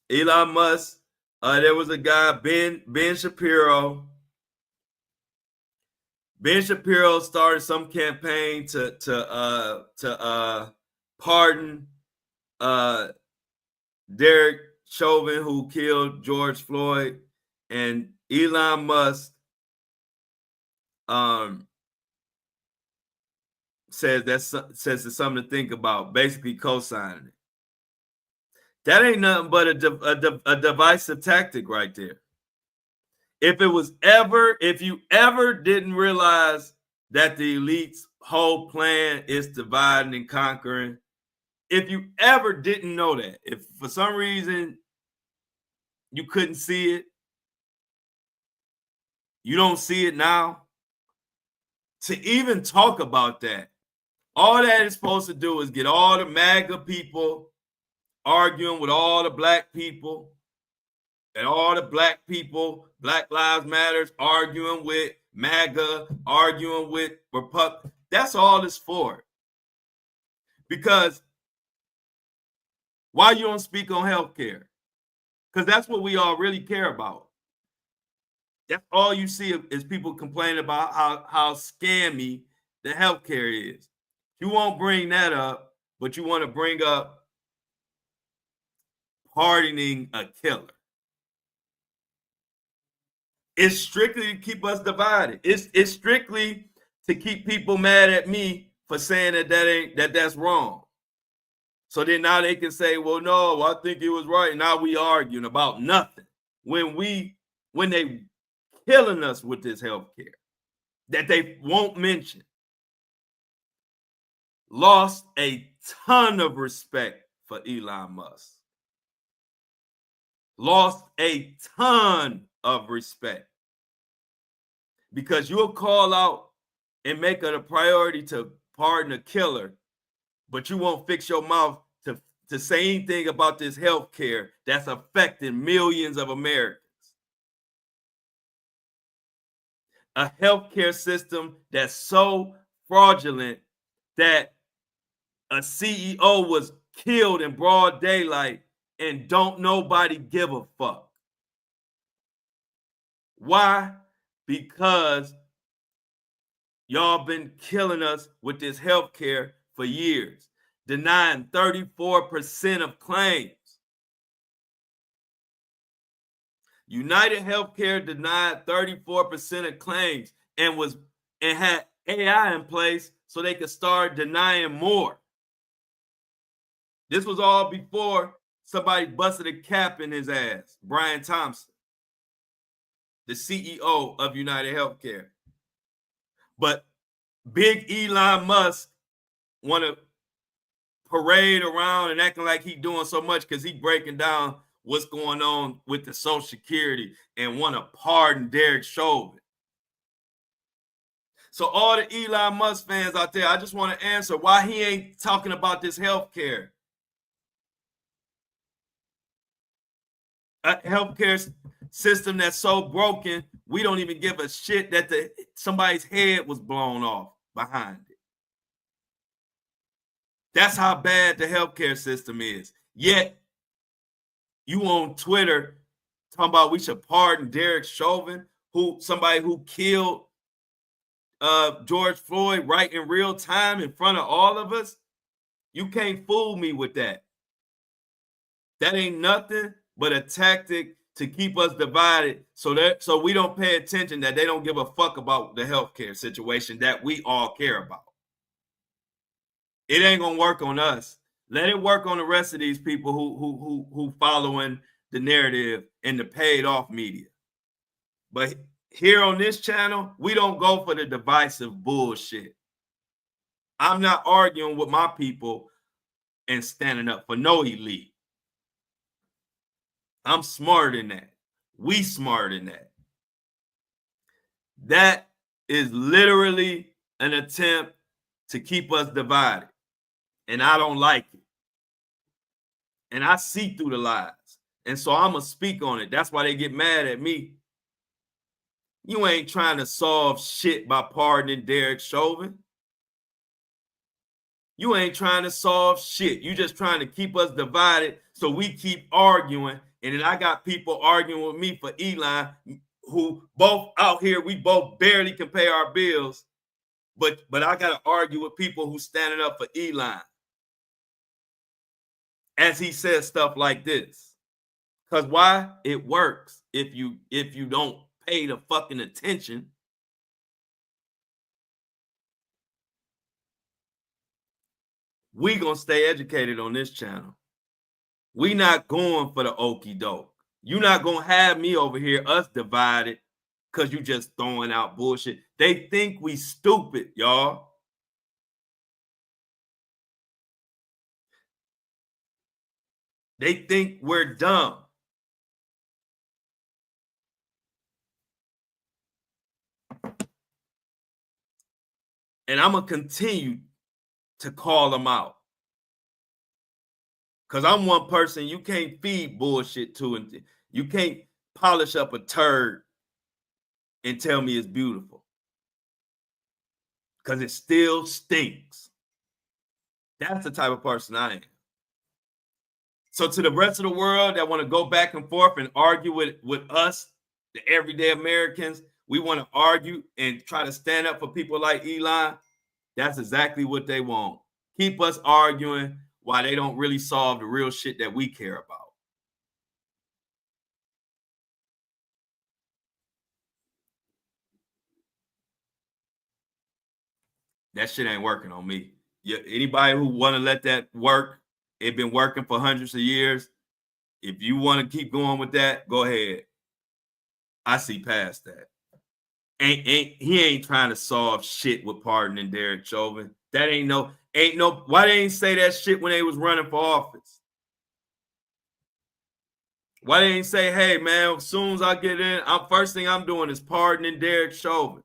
There was a guy, Ben Shapiro. Ben Shapiro started some campaign to pardon Derek Chauvin, who killed George Floyd, and Elon Musk says it's something to think about, basically co-signing it. That ain't nothing but a divisive tactic right there. If you ever didn't realize that the elite's whole plan is dividing and conquering, if you ever didn't know that, if for some reason you couldn't see it, you don't see it now, to even talk about that, all that is supposed to do is get all the MAGA people arguing with all the black people, and all the black people, Black Lives Matters, arguing with MAGA, arguing with Republic. That's all it's for. Because why you don't speak on healthcare? Because that's what we all really care about. That's all you see is people complaining about how scammy the healthcare is. You won't bring that up, but you want to bring up pardoning a killer. It's strictly to keep us divided. It's strictly to keep people mad at me for saying that's wrong. So then now they can say, well, no, I think it was right. Now we arguing about nothing. When they killing us with this healthcare that they won't mention. Lost a ton of respect for Elon Musk. Lost a ton of respect. Because you'll call out and make it a priority to pardon a killer, but you won't fix your mouth to say anything about this health care that's affecting millions of Americans. A healthcare system that's so fraudulent that a CEO was killed in broad daylight and don't nobody give a fuck. Why? because y'all been killing us with this health care for years, denying 34% of claims. United Healthcare denied 34% of claims and had AI in place so they could start denying more. This was all before somebody busted a cap in his ass, Brian Thompson, the CEO of United Healthcare. But big Elon Musk want to parade around and acting like he doing so much because he breaking down what's going on with the Social Security and want to pardon Derek Chauvin. So all the Elon Musk fans out there, I just want to answer why he ain't talking about this healthcare. A healthcare system that's so broken, we don't even give a shit that somebody's head was blown off behind it. That's how bad the healthcare system is. Yet, you on Twitter talking about we should pardon Derek Chauvin, somebody who killed George Floyd right in real time in front of all of us. You can't fool me with that. That ain't nothing but a tactic to keep us divided so we don't pay attention, that they don't give a fuck about the healthcare situation that we all care about. It ain't gonna work on us. Let it work on the rest of these people who following the narrative and the paid off media. But here on this channel, we don't go for the divisive bullshit. I'm not arguing with my people and standing up for no elite. I'm smarter than that. We smarter than that. That is literally an attempt to keep us divided. And I don't like it. And I see through the lies. And so I'm going to speak on it. That's why they get mad at me. You ain't trying to solve shit by pardoning Derek Chauvin. You ain't trying to solve shit. You just trying to keep us divided so we keep arguing. And then I got people arguing with me for Elon, who both out here, we both barely can pay our bills. But I got to argue with people who standing up for Elon as he says stuff like this. Because why? It works if you don't pay the fucking attention. We gonna stay educated on this channel. We not going for the okie doke. You not gonna have me over here, us divided, because you just throwing out bullshit. They think we stupid, y'all. They think we're dumb. And I'm going to continue to call them out. Because I'm one person you can't feed bullshit to. And you can't polish up a turd and tell me it's beautiful. Because it still stinks. That's the type of person I am. So to the rest of the world that want to go back and forth and argue with us, the everyday Americans, we want to argue and try to stand up for people like Elon. That's exactly what they want. Keep us arguing while they don't really solve the real shit that we care about. That shit ain't working on me. Anybody who want to let that work, it been working for hundreds of years. If you want to keep going with that, go ahead. I see past that. He ain't trying to solve shit with pardoning Derek Chauvin. That ain't no. Why they ain't say that shit when they was running for office? Why they ain't say, hey man, as soon as I get in, first thing I'm doing is pardoning Derek Chauvin.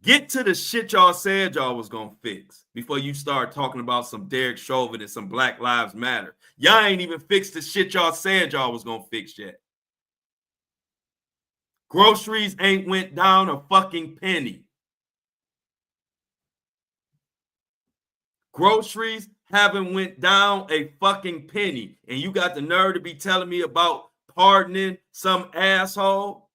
Get to the shit y'all said y'all was gonna fix before you start talking about some Derek Chauvin and some Black Lives Matter. Y'all ain't even fixed the shit y'all said y'all was gonna fix yet. Groceries ain't went down a fucking penny. Groceries haven't went down a fucking penny. And you got the nerve to be telling me about pardoning some asshole.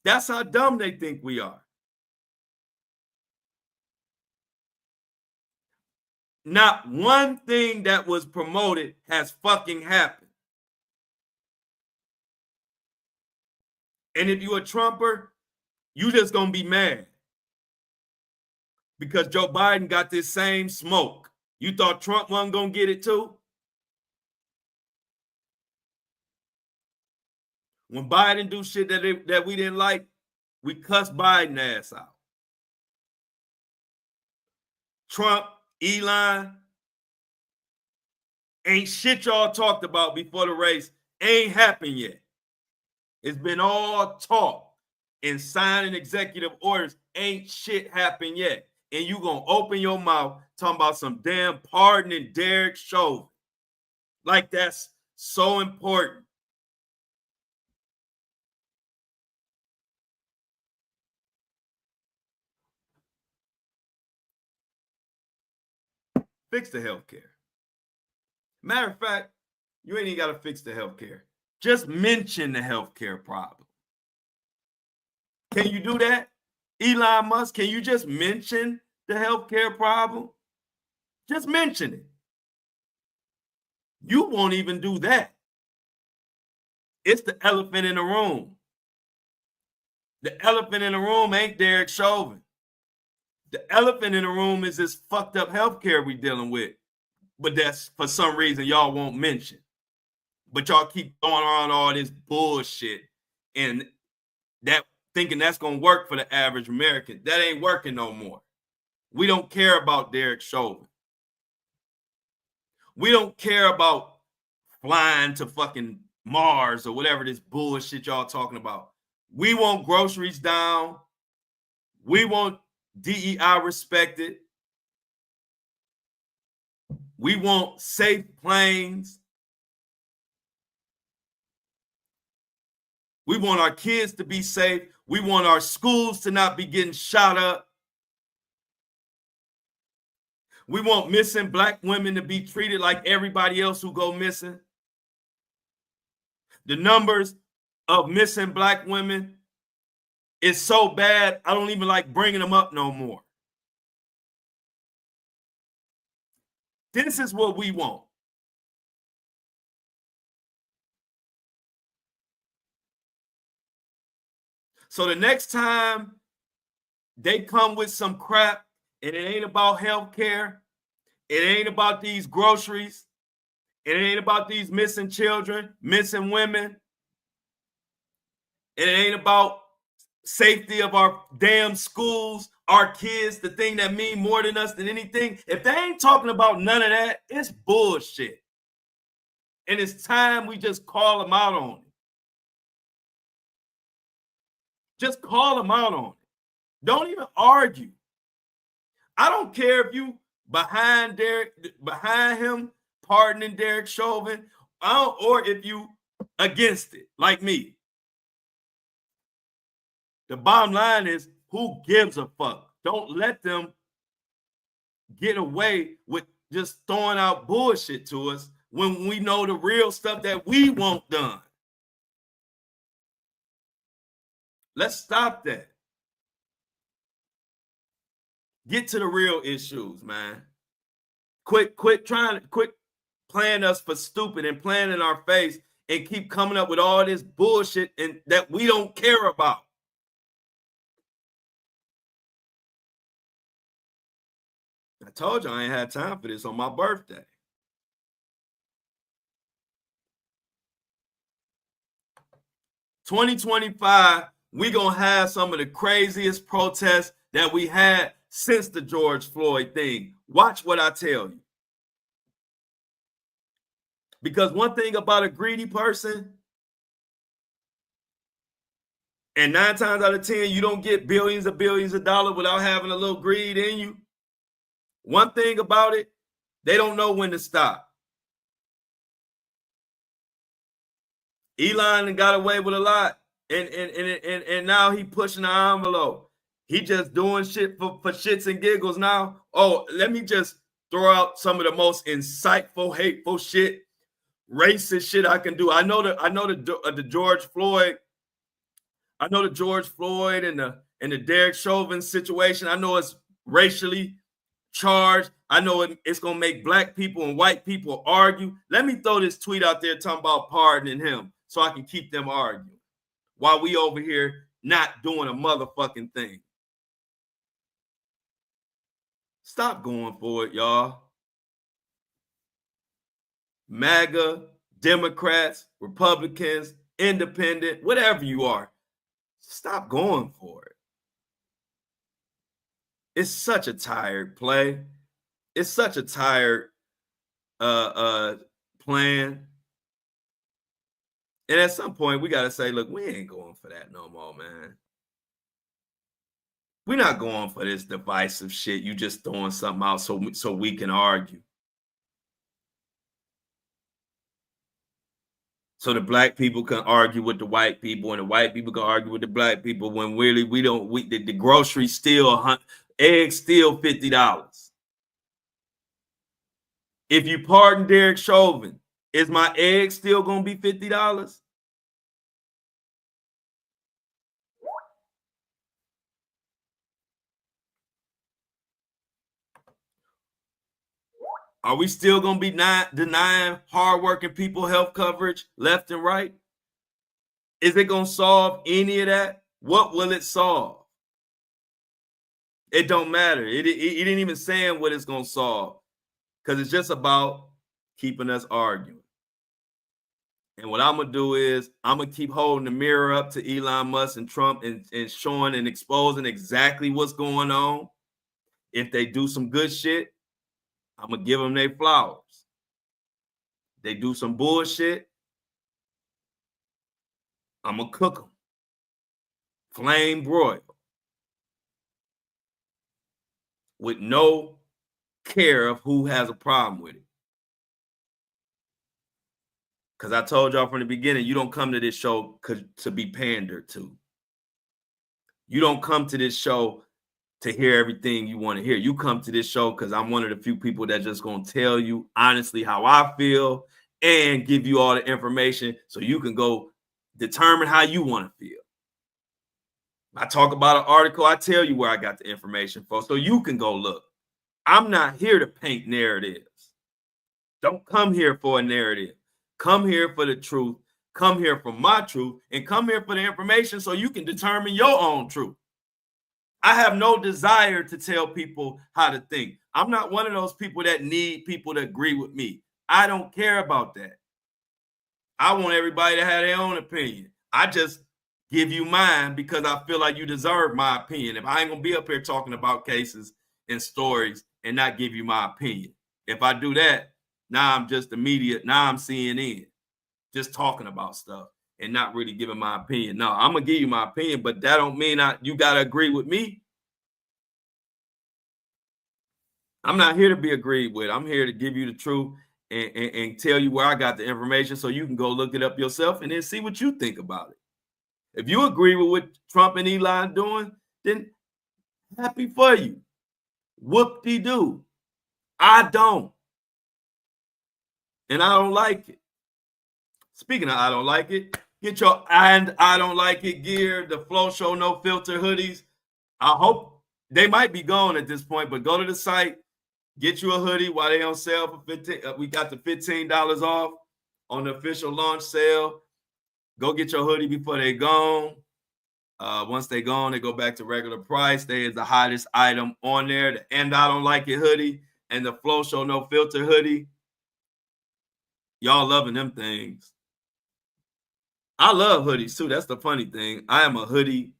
That's how dumb they think we are. Not one thing that was promoted has fucking happened. And if you a Trumper, you just gonna be mad because Joe Biden got this same smoke. You thought Trump wasn't gonna get it too? When Biden do shit that we didn't like, we cuss Biden ass out. Trump, Elon, ain't shit y'all talked about before the race. Ain't happened yet. It's been all talk and signing executive orders. Ain't shit happened yet. And you gonna open your mouth talking about some damn pardoning Derek Chauvin. Like that's so important. Fix the healthcare. Matter of fact, you ain't even got to fix the healthcare. Just mention the healthcare problem. Can you do that? Elon Musk, can you just mention the healthcare problem? Just mention it. You won't even do that. It's the elephant in the room. The elephant in the room ain't Derek Chauvin. The elephant in the room is this fucked up healthcare we dealing with. But that's for some reason y'all won't mention. But y'all keep throwing around all this bullshit and that thinking that's gonna work for the average American. That ain't working no more. We don't care about Derek Chauvin. We don't care about flying to fucking Mars or whatever this bullshit y'all talking about. We want groceries down. We want DEI respected. We want safe planes. We want our kids to be safe. We want our schools to not be getting shot up. We want missing Black women to be treated like everybody else who go missing. The numbers of missing Black women is so bad, I don't even like bringing them up no more. This is what we want. So the next time they come with some crap and it ain't about healthcare, it ain't about these groceries, it ain't about these missing children, missing women, it ain't about safety of our damn schools, our kids, the thing that mean more than us than anything. If they ain't talking about none of that, it's bullshit. And it's time we just call them out on it. Just call them out on it. Don't even argue. I don't care if you behind him pardoning Derek Chauvin, or if you against it, like me. The bottom line is, who gives a fuck? Don't let them get away with just throwing out bullshit to us when we know the real stuff that we want done. Let's stop that. Get to the real issues, man. Quit playing us for stupid and playing in our face and keep coming up with all this bullshit and that we don't care about. I told you I ain't had time for this on my birthday. $2025, we gonna have some of the craziest protests that we had since the George Floyd thing. Watch what I tell you. Because one thing about a greedy person, and 9 times out of 10, you don't get billions of dollars without having a little greed in you. One thing about it, they don't know when to stop. Elon got away with a lot, and now he pushing the envelope. He just doing shit for shits and giggles now. Oh, let me just throw out some of the most insightful, hateful shit, racist shit I can do. I know the George Floyd. I know the George Floyd and the Derek Chauvin situation. I know it's racially charged. I know it's gonna make black people and white people argue. Let me throw this tweet out there talking about pardoning him so I can keep them arguing while we over here not doing a motherfucking thing. Stop going for it, y'all. MAGA, Democrats, Republicans, independent, whatever you are, stop going for it. It's such a tired play. It's such a tired plan. And at some point, we got to say, look, we ain't going for that no more, man. We're not going for this divisive shit. You just throwing something out so we can argue. So the black people can argue with the white people, and the white people can argue with the black people. When really the grocery still eggs still $50. If you pardon Derek Chauvin, is my egg still gonna be $50? Are we still going to be denying hardworking people health coverage left and right? Is it going to solve any of that? What will it solve? It don't matter. It didn't even say what it's going to solve, because it's just about keeping us arguing. And what I'm going to do is I'm going to keep holding the mirror up to Elon Musk and Trump and showing and exposing exactly what's going on. If they do some good shit, I'm going to give them their flowers. They do some bullshit, I'm going to cook them. Flame broil. With no care of who has a problem with it. Because I told y'all from the beginning, you don't come to this show to be pandered to. You don't come to this show to hear everything you want to hear. You come to this show because I'm one of the few people that just going to tell you honestly how I feel and give you all the information so you can go determine how you want to feel. I talk about an article, I tell you where I got the information for, so you can go look. I'm not here to paint narratives. Don't come here for a narrative. Come here for the truth. Come here for my truth, and come here for the information so you can determine your own truth. I have no desire to tell people how to think. I'm not one of those people that need people to agree with me. I don't care about that. I want everybody to have their own opinion. I just give you mine because I feel like you deserve my opinion. If I ain't gonna be up here talking about cases and stories and not give you my opinion. If I do that, now I'm just immediate. Now I'm CNN, just talking about stuff and not really giving my opinion. No, I'm gonna give you my opinion, but that don't mean you gotta agree with me. I'm not here to be agreed with. I'm here to give you the truth and tell you where I got the information so you can go look it up yourself and then see what you think about it. If you agree with what Trump and Elon doing, then happy for you. Whoop-de-doo. I don't. And I don't like it. Speaking of I don't like it, get your and I don't like it gear, the Flow Show No Filter hoodies. I hope they might be gone at this point, but go to the site, get you a hoodie while they on sale for $15. We got the $15 off on the official launch sale. Go get your hoodie before they gone. Once they gone, they go back to regular price. They is the hottest item on there. The And I Don't Like It hoodie and the Flow Show No Filter hoodie. Y'all loving them things. I love hoodies too. That's the funny thing. I am a hoodie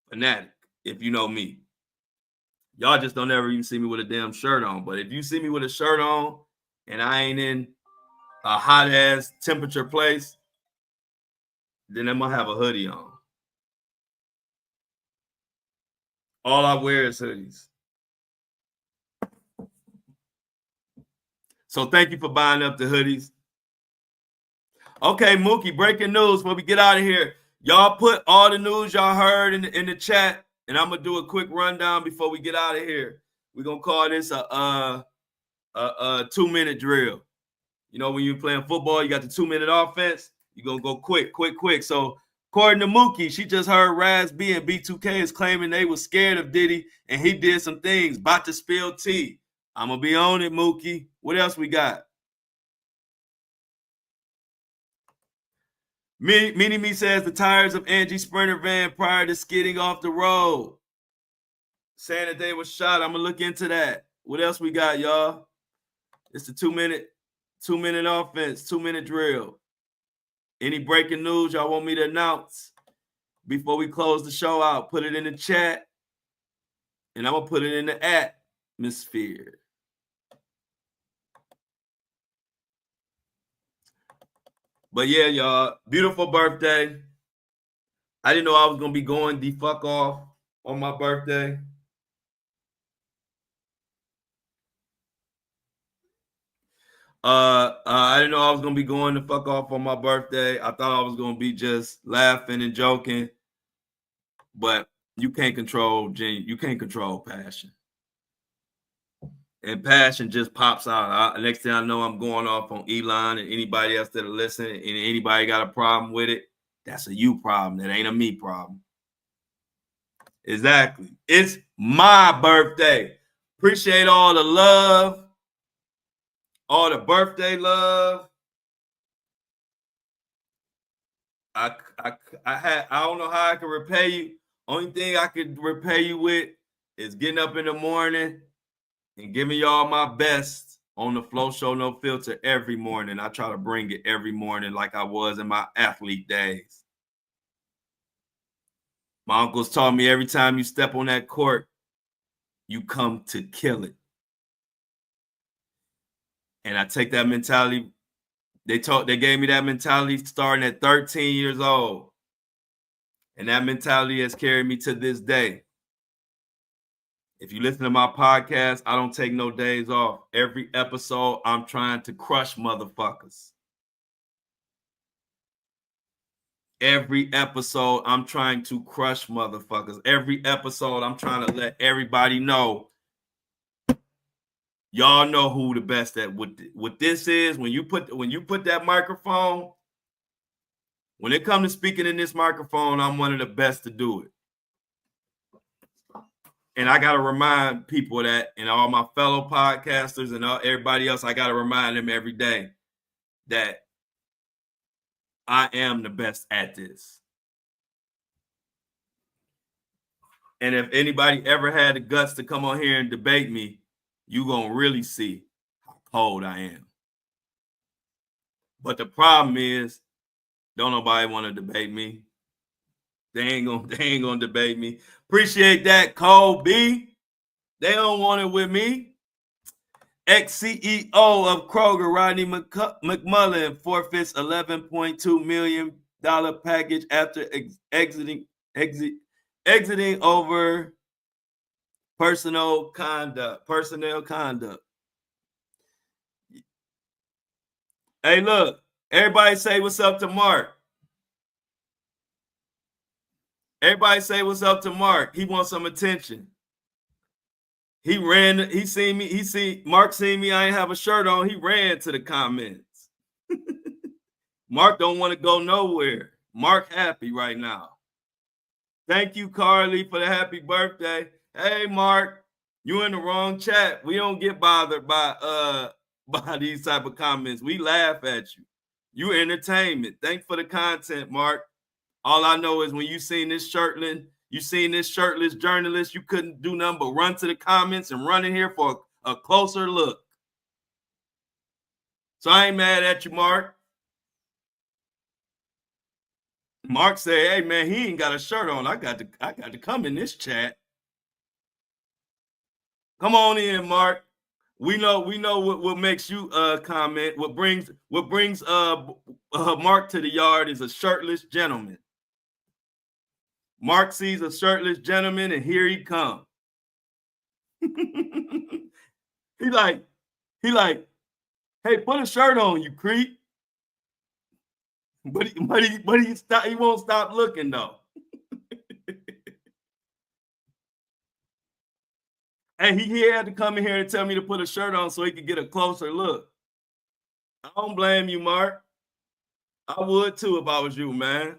fanatic, if you know me. Y'all just don't ever even see me with a damn shirt on. But if you see me with a shirt on and I ain't in a hot ass temperature place, then I'm gonna have a hoodie on. All I wear is hoodies. So thank you for buying up the hoodies. Okay, Mookie, breaking news before we get out of here. Y'all put all the news y'all heard in the chat, and I'm gonna do a quick rundown before we get out of here. We're gonna call this a a 2-minute drill. You know, when you're playing football, you got the 2-minute offense. You're going to go quick. So according to Mookie, she just heard Raz B and B2K is claiming they was scared of Diddy and he did some things, about to spill tea. I'm going to be on it, Mookie. What else we got? Mini Me says the tires of Angie Sprinter van prior to skidding off the road, saying that they were shot. I'm going to look into that. What else we got, y'all? It's the 2-minute offense, 2-minute drill. Any breaking news y'all want me to announce before we close the show out? Put it in the chat, and I'm going to put it in the atmosphere. But yeah, y'all, beautiful birthday. I didn't know I was going to be going the fuck off on my birthday. I didn't know I was going to be going the fuck off on my birthday. I thought I was going to be just laughing and joking. But you can't control passion. And passion just pops out. Next thing I know, I'm going off on Elon and anybody else that are listening, and anybody got a problem with it, that's a you problem. That ain't a me problem. Exactly. It's my birthday. Appreciate all the love, all the birthday love. I don't know how I can repay you. Only thing I could repay you with is getting up in the morning and giving y'all my best on the Flow Show No Filter every morning. I try to bring it every morning like I was in my athlete days. My uncles taught me every time you step on that court, you come to kill it. And I take that mentality. They gave me that mentality starting at 13 years old. And that mentality has carried me to this day. If you listen to my podcast, I don't take no days off. Every episode, I'm trying to crush motherfuckers. Every episode, I'm trying to crush motherfuckers. Every episode, I'm trying to let everybody know. Y'all know who the best at what this is. When you put that microphone, when it comes to speaking in this microphone, I'm one of the best to do it. And I got to remind people of that, and all my fellow podcasters and everybody else, I got to remind them every day that I am the best at this. And if anybody ever had the guts to come on here and debate me, you're going to really see how cold I am. But the problem is, don't nobody want to debate me. They ain't gonna debate me. Appreciate that, Cole B. They don't want it with me. Ex-CEO of Kroger, Rodney McMullen, forfeits $11.2 million package after exiting over personnel conduct. Hey, look, everybody say what's up to Mark. Everybody say what's up to Mark. He wants some attention. Mark seen me, I ain't have a shirt on. He ran to the comments. Mark don't want to go nowhere. Mark happy right now. Thank you, Carly, for the happy birthday. Hey, Mark, you in the wrong chat. We don't get bothered by these type of comments. We laugh at you. You entertainment. Thanks for the content, Mark. All I know is when you seen this shirtless journalist, you couldn't do nothing but run to the comments and run in here for a closer look. So I ain't mad at you, Mark. Mark said, hey, man, he ain't got a shirt on. I got to come in this chat. Come on in, Mark. We know what makes you comment. What brings Mark to the yard is a shirtless gentleman. Mark sees a shirtless gentleman, and here he comes. he like, hey, put a shirt on, you creep. But he won't stop looking though. And he had to come in here and tell me to put a shirt on so he could get a closer look. I don't blame you, Mark. I would too if I was you, man.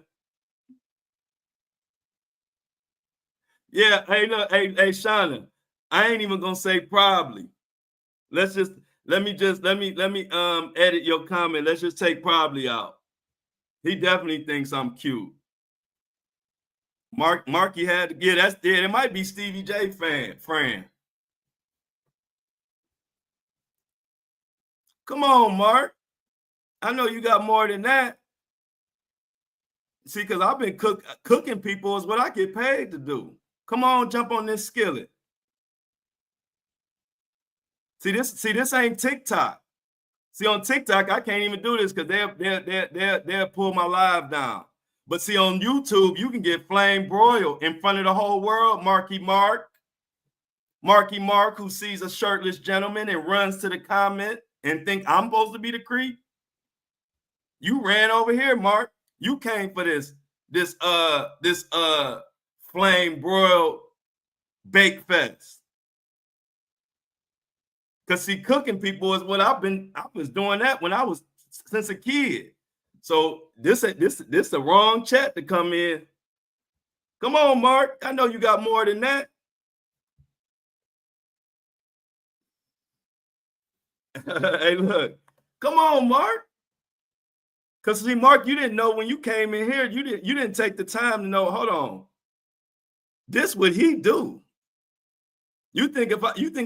Yeah, hey, look, hey, Shauna, I ain't even gonna say probably. Let's just let me edit your comment. Let's just take probably out. He definitely thinks I'm cute. Marky had to get that's dead. It might be Stevie J friend. Come on, Mark. I know you got more than that. See, because I've been cooking people is what I get paid to do. Come on, jump on this skillet. See, this ain't TikTok. See, on TikTok, I can't even do this because they'll pull my live down. But see, on YouTube, you can get flame broiled in front of the whole world. Marky Mark, who sees a shirtless gentleman and runs to the comment and think I'm supposed to be the creep. You ran over here, Mark. You came for this flame broiled bake fest. Because see, cooking people is what I was doing that when I was since a kid. So this the wrong chat to come in. Come on, Mark. I know you got more than that. Hey, look. Come on, Mark. Because see, Mark, you didn't know when you came in here, you didn't take the time to know, hold on. This what he do. You think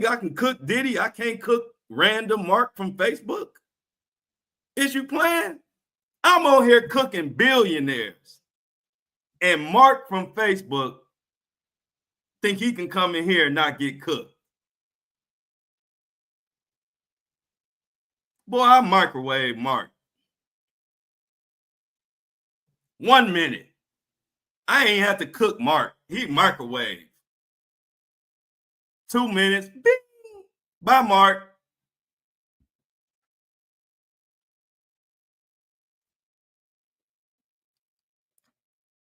I can cook Diddy, I can't cook random Mark from Facebook? Is you playing? I'm on here cooking billionaires. And Mark from Facebook think he can come in here and not get cooked. Boy, I microwave Mark. 1 minute. I ain't have to cook Mark. He microwave. 2 minutes. Bing. Bye, Mark.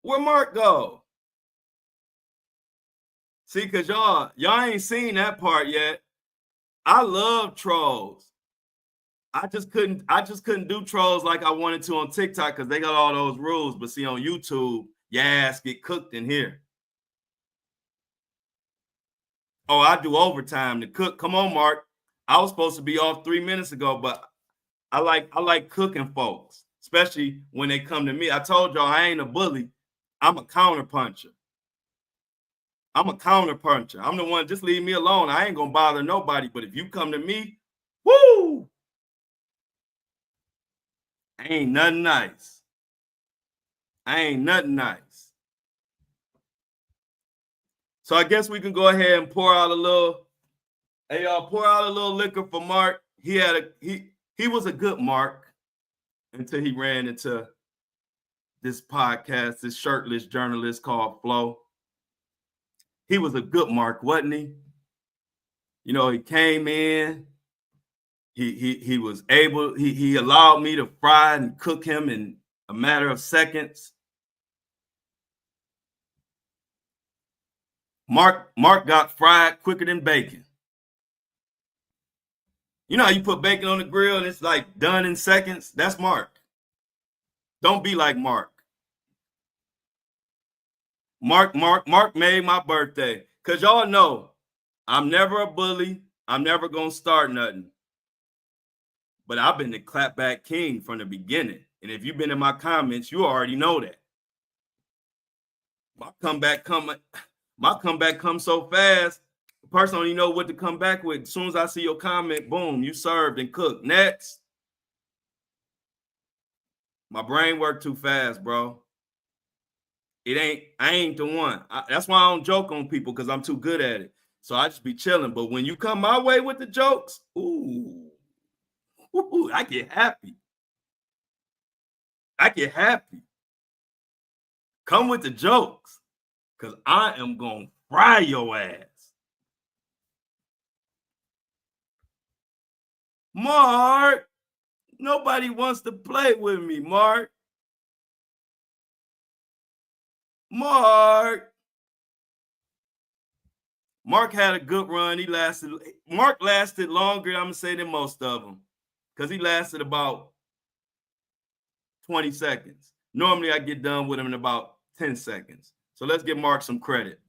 Where Mark go? See, because y'all ain't seen that part yet. I love trolls. I just couldn't do trolls like I wanted to on TikTok because they got all those rules. But see, on YouTube, your ass get cooked in here. Oh, I do overtime to cook. Come on, Mark. I was supposed to be off 3 minutes ago, but I like cooking folks, especially when they come to me. I told y'all I ain't a bully. I'm a counter puncher. I'm the one, just leave me alone. I ain't gonna bother nobody. But if you come to me, whoo! Ain't nothing nice. So I guess we can go ahead and pour out a little. Hey, y'all, pour out a little liquor for Mark. He was a good Mark until he ran into this podcast, this shirtless journalist called Flo. He was a good Mark, wasn't he? You know, he came in. He was able. He allowed me to fry and cook him in a matter of seconds. Mark got fried quicker than bacon. You know how you put bacon on the grill and it's like done in seconds? That's Mark. Don't be like Mark. Mark made my birthday. Because y'all know I'm never a bully. I'm never going to start nothing. But I've been the clapback king from the beginning. And if you've been in my comments, you already know that. My comeback comes so fast, the person don't even know what to come back with. As soon as I see your comment, boom, you served and cooked. Next. My brain worked too fast, bro. I ain't the one. That's why I don't joke on people, because I'm too good at it. So I just be chilling. But when you come my way with the jokes, ooh, I get happy. Come with the jokes, because I am going to fry your ass. Mark, nobody wants to play with me, Mark. Mark had a good run. Mark lasted longer, I'm going to say, than most of them, because he lasted about 20 seconds. Normally, I get done with him in about 10 seconds. So let's give Mark some credit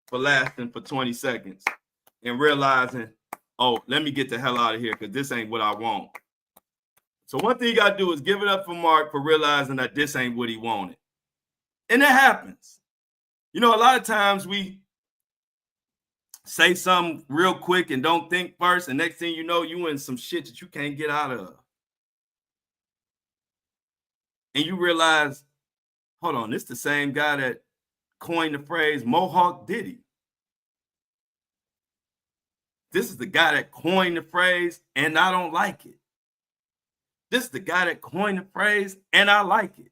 for lasting for 20 seconds and realizing, oh, let me get the hell out of here because this ain't what I want. So one thing you got to do is give it up for Mark for realizing that this ain't what he wanted. And that happens. You know, a lot of times we say something real quick and don't think first, and next thing you know, you in some shit that you can't get out of. And you realize, hold on, this the same guy that coined the phrase Mohawk Diddy. This is the guy that coined the phrase, and I don't like it. This is the guy that coined the phrase, and I like it.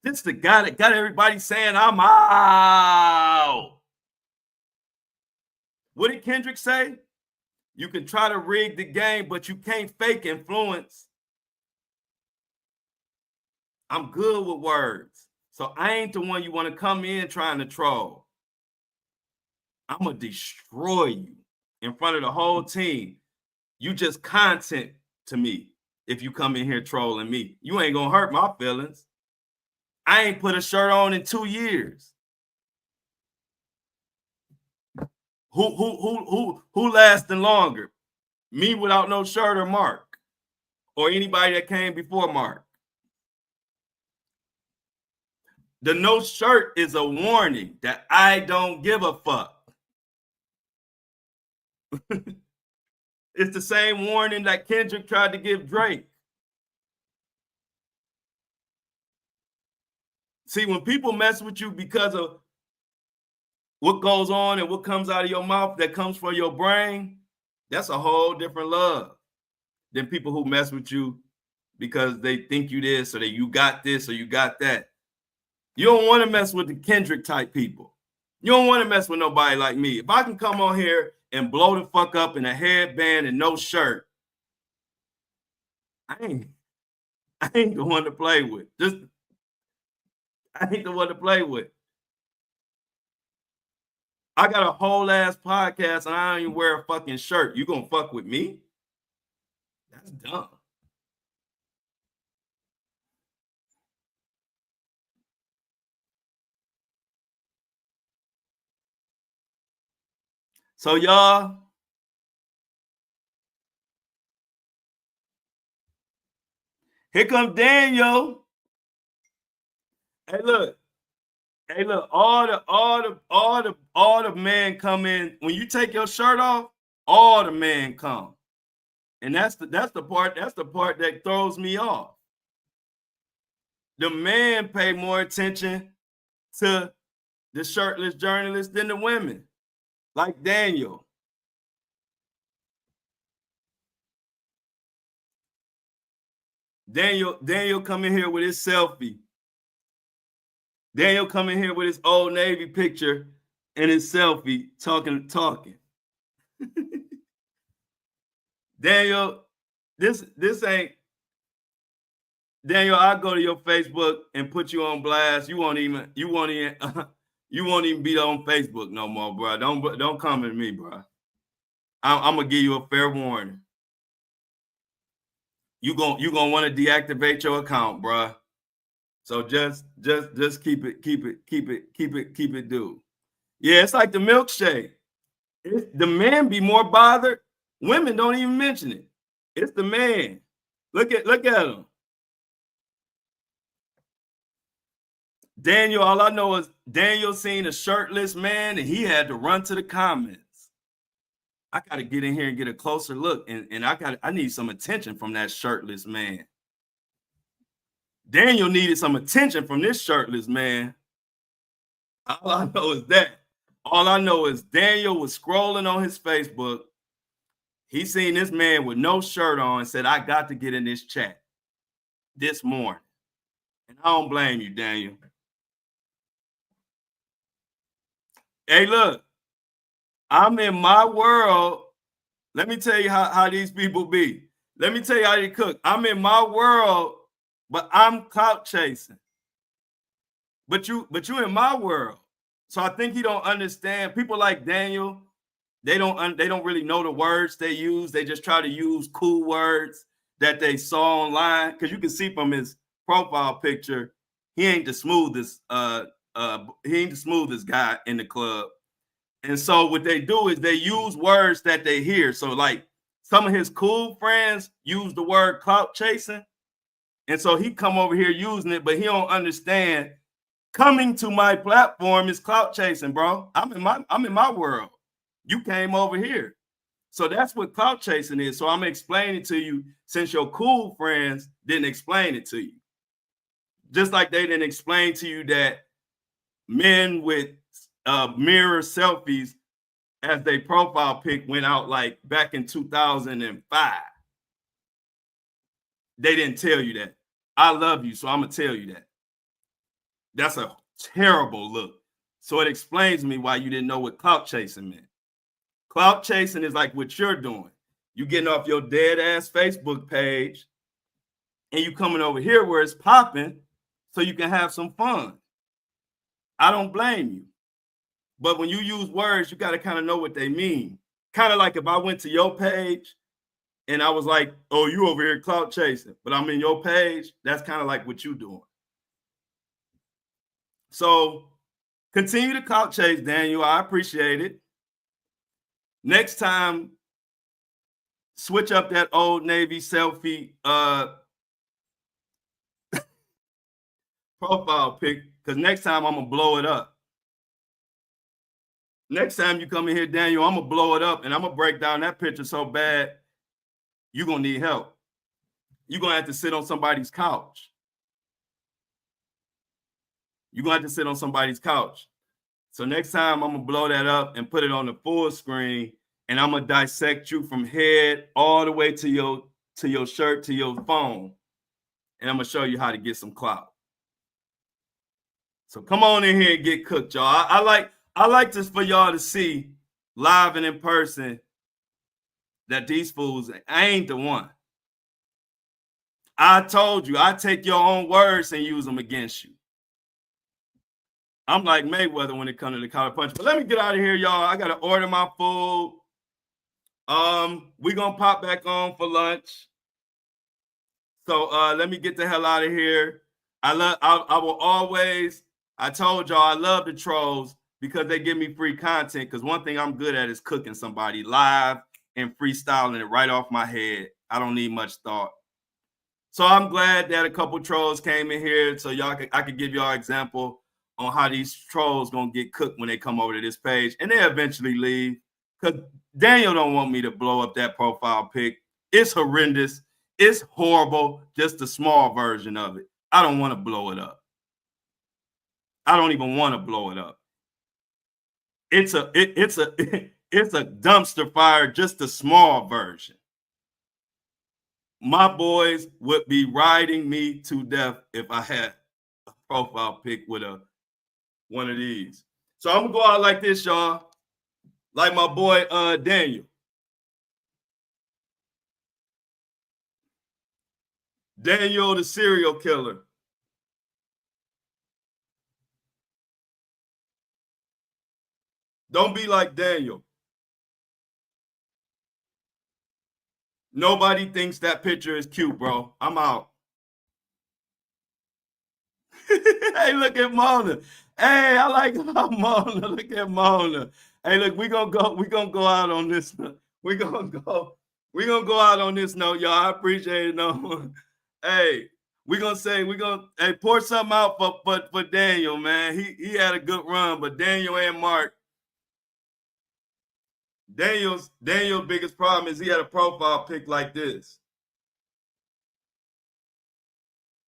This is the guy that got everybody saying, I'm out. What did Kendrick say? You can try to rig the game, but you can't fake influence. I'm good with words. So I ain't the one you want to come in trying to troll. I'm going to destroy you in front of the whole team. You just content to me if you come in here trolling me. You ain't going to hurt my feelings. I ain't put a shirt on in 2 years. Who lasting longer? Me without no shirt or Mark? Or anybody that came before Mark? The no shirt is a warning that I don't give a fuck. It's the same warning that Kendrick tried to give Drake. See, when people mess with you because of what goes on and what comes out of your mouth that comes from your brain, that's a whole different love than people who mess with you because they think you this or that you got this or you got that. You don't want to mess with the Kendrick type people. You don't want to mess with nobody like me. If I can come on here and blow the fuck up in a headband and no shirt, I ain't the one to play with. I ain't the one to play with. I got a whole ass podcast and I don't even wear a fucking shirt. You gonna fuck with me? That's dumb. So y'all, here comes Daniel. Hey, look. All the men come in. When you take your shirt off, all the men come. And that's the part that throws me off. The men pay more attention to the shirtless journalists than the women. Like Daniel. Daniel come in here with his selfie. Daniel come in here with his Old Navy picture and his selfie talking. Daniel, this ain't Daniel. I go to your Facebook and put you on blast. You won't even be on Facebook no more, bro. Don't come at me, bro. I'm gonna give you a fair warning. You gonna want to deactivate your account, bro. So just keep it, dude. Yeah, it's like the milkshake. The men be more bothered. Women don't even mention it. It's the man. Look at him. Daniel, all I know is Daniel seen a shirtless man and he had to run to the comments. I got to get in here and get a closer look, and I need some attention from that shirtless man. Daniel needed some attention from this shirtless man. All I know is that. All I know is Daniel was scrolling on his Facebook. He seen this man with no shirt on and said, I got to get in this chat this morning. And I don't blame you, Daniel. Hey, look, I'm in my world. Let me tell you how these people be. Let me tell you how they cook. I'm in my world, but I'm clout chasing. But you in my world. So I think he don't understand. People like Daniel, they don't really know the words they use. They just try to use cool words that they saw online. Because you can see from his profile picture, he ain't the smoothest. He ain't the smoothest guy in the club. And so what they do is they use words that they hear. So like some of his cool friends use the word clout chasing. And so he come over here using it, but he don't understand coming to my platform is clout chasing, bro. I'm in my world. You came over here. So that's what clout chasing is. So I'm explaining to you since your cool friends didn't explain it to you. Just like they didn't explain to you that men with mirror selfies as their profile pic went out like back in 2005. They didn't tell you that. I love you, so I'm gonna tell you that. That's a terrible look. So it explains to me why you didn't know what clout chasing meant. Clout chasing is like what you're doing. You getting off your dead ass Facebook page and you coming over here where it's popping so you can have some fun. I don't blame you. But when you use words, you got to kind of know what they mean. Kind of like if I went to your page and I was like, oh, you over here clout chasing, but I'm in your page, that's kind of like what you doing. So continue to clout chase, Daniel. I appreciate it. Next time, switch up that Old Navy selfie profile pic, because next time I'm going to blow it up. Next time you come in here, Daniel, I'm going to blow it up and I'm going to break down that picture so bad, you're going to need help. You're going to have to sit on somebody's couch. You're going to have to sit on somebody's couch. So next time I'm going to blow that up and put it on the full screen, and I'm going to dissect you from head all the way to your shirt, to your phone. And I'm going to show you how to get some clout. So come on in here and get cooked, y'all. I like this for y'all to see live and in person that these fools, I ain't the one. I told you, I take your own words and use them against you. I'm like Mayweather when it comes to the collar punch. But let me get out of here, y'all. I got to order my food. We're going to pop back on for lunch. So let me get the hell out of here. I will always, I told y'all I love the trolls because they give me free content. Because one thing I'm good at is cooking somebody live and freestyling it right off my head. I don't need much thought. So I'm glad that a couple trolls came in here so I could give y'all an example on how these trolls gonna get cooked when they come over to this page, and they eventually leave. Because Daniel don't want me to blow up that profile pic. It's horrendous. It's horrible. Just a small version of it. I don't want to blow it up. I don't even want to blow it up. It's a dumpster fire, just a small version. My boys would be riding me to death if I had a profile pic with one of these. So I'm gonna go out like this, y'all. Like my boy Daniel. Daniel the serial killer. Don't be like Daniel. Nobody thinks that picture is cute, bro. I'm out. Hey, look at Mona. Hey, I like Mona. Look at Mona. Hey, look, we're gonna go out on this. We're gonna go out on this note, y'all. I appreciate it. No. Hey, hey, pour something out for Daniel, man. He had a good run, but Daniel and Mark. Daniel's biggest problem is he had a profile pic like this.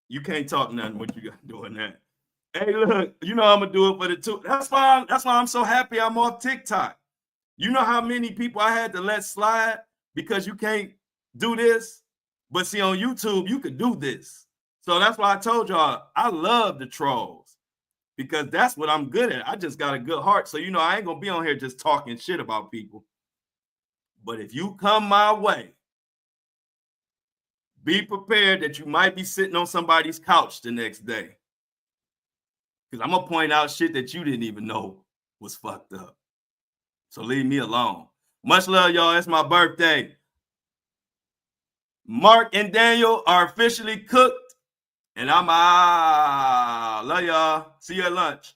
You can't talk nothing what you got doing that. Hey, look, you know I'm gonna do it for the two. That's why I'm so happy I'm off TikTok. You know how many people I had to let slide because you can't do this? But see, on YouTube, you could do this. So that's why I told y'all I love the trolls because that's what I'm good at. I just got a good heart. So, I ain't gonna be on here just talking shit about people. But if you come my way, be prepared that you might be sitting on somebody's couch the next day. Because I'm going to point out shit that you didn't even know was fucked up. So leave me alone. Much love, y'all. It's my birthday. Mark and Daniel are officially cooked, and I'm out. Love y'all. See you at lunch.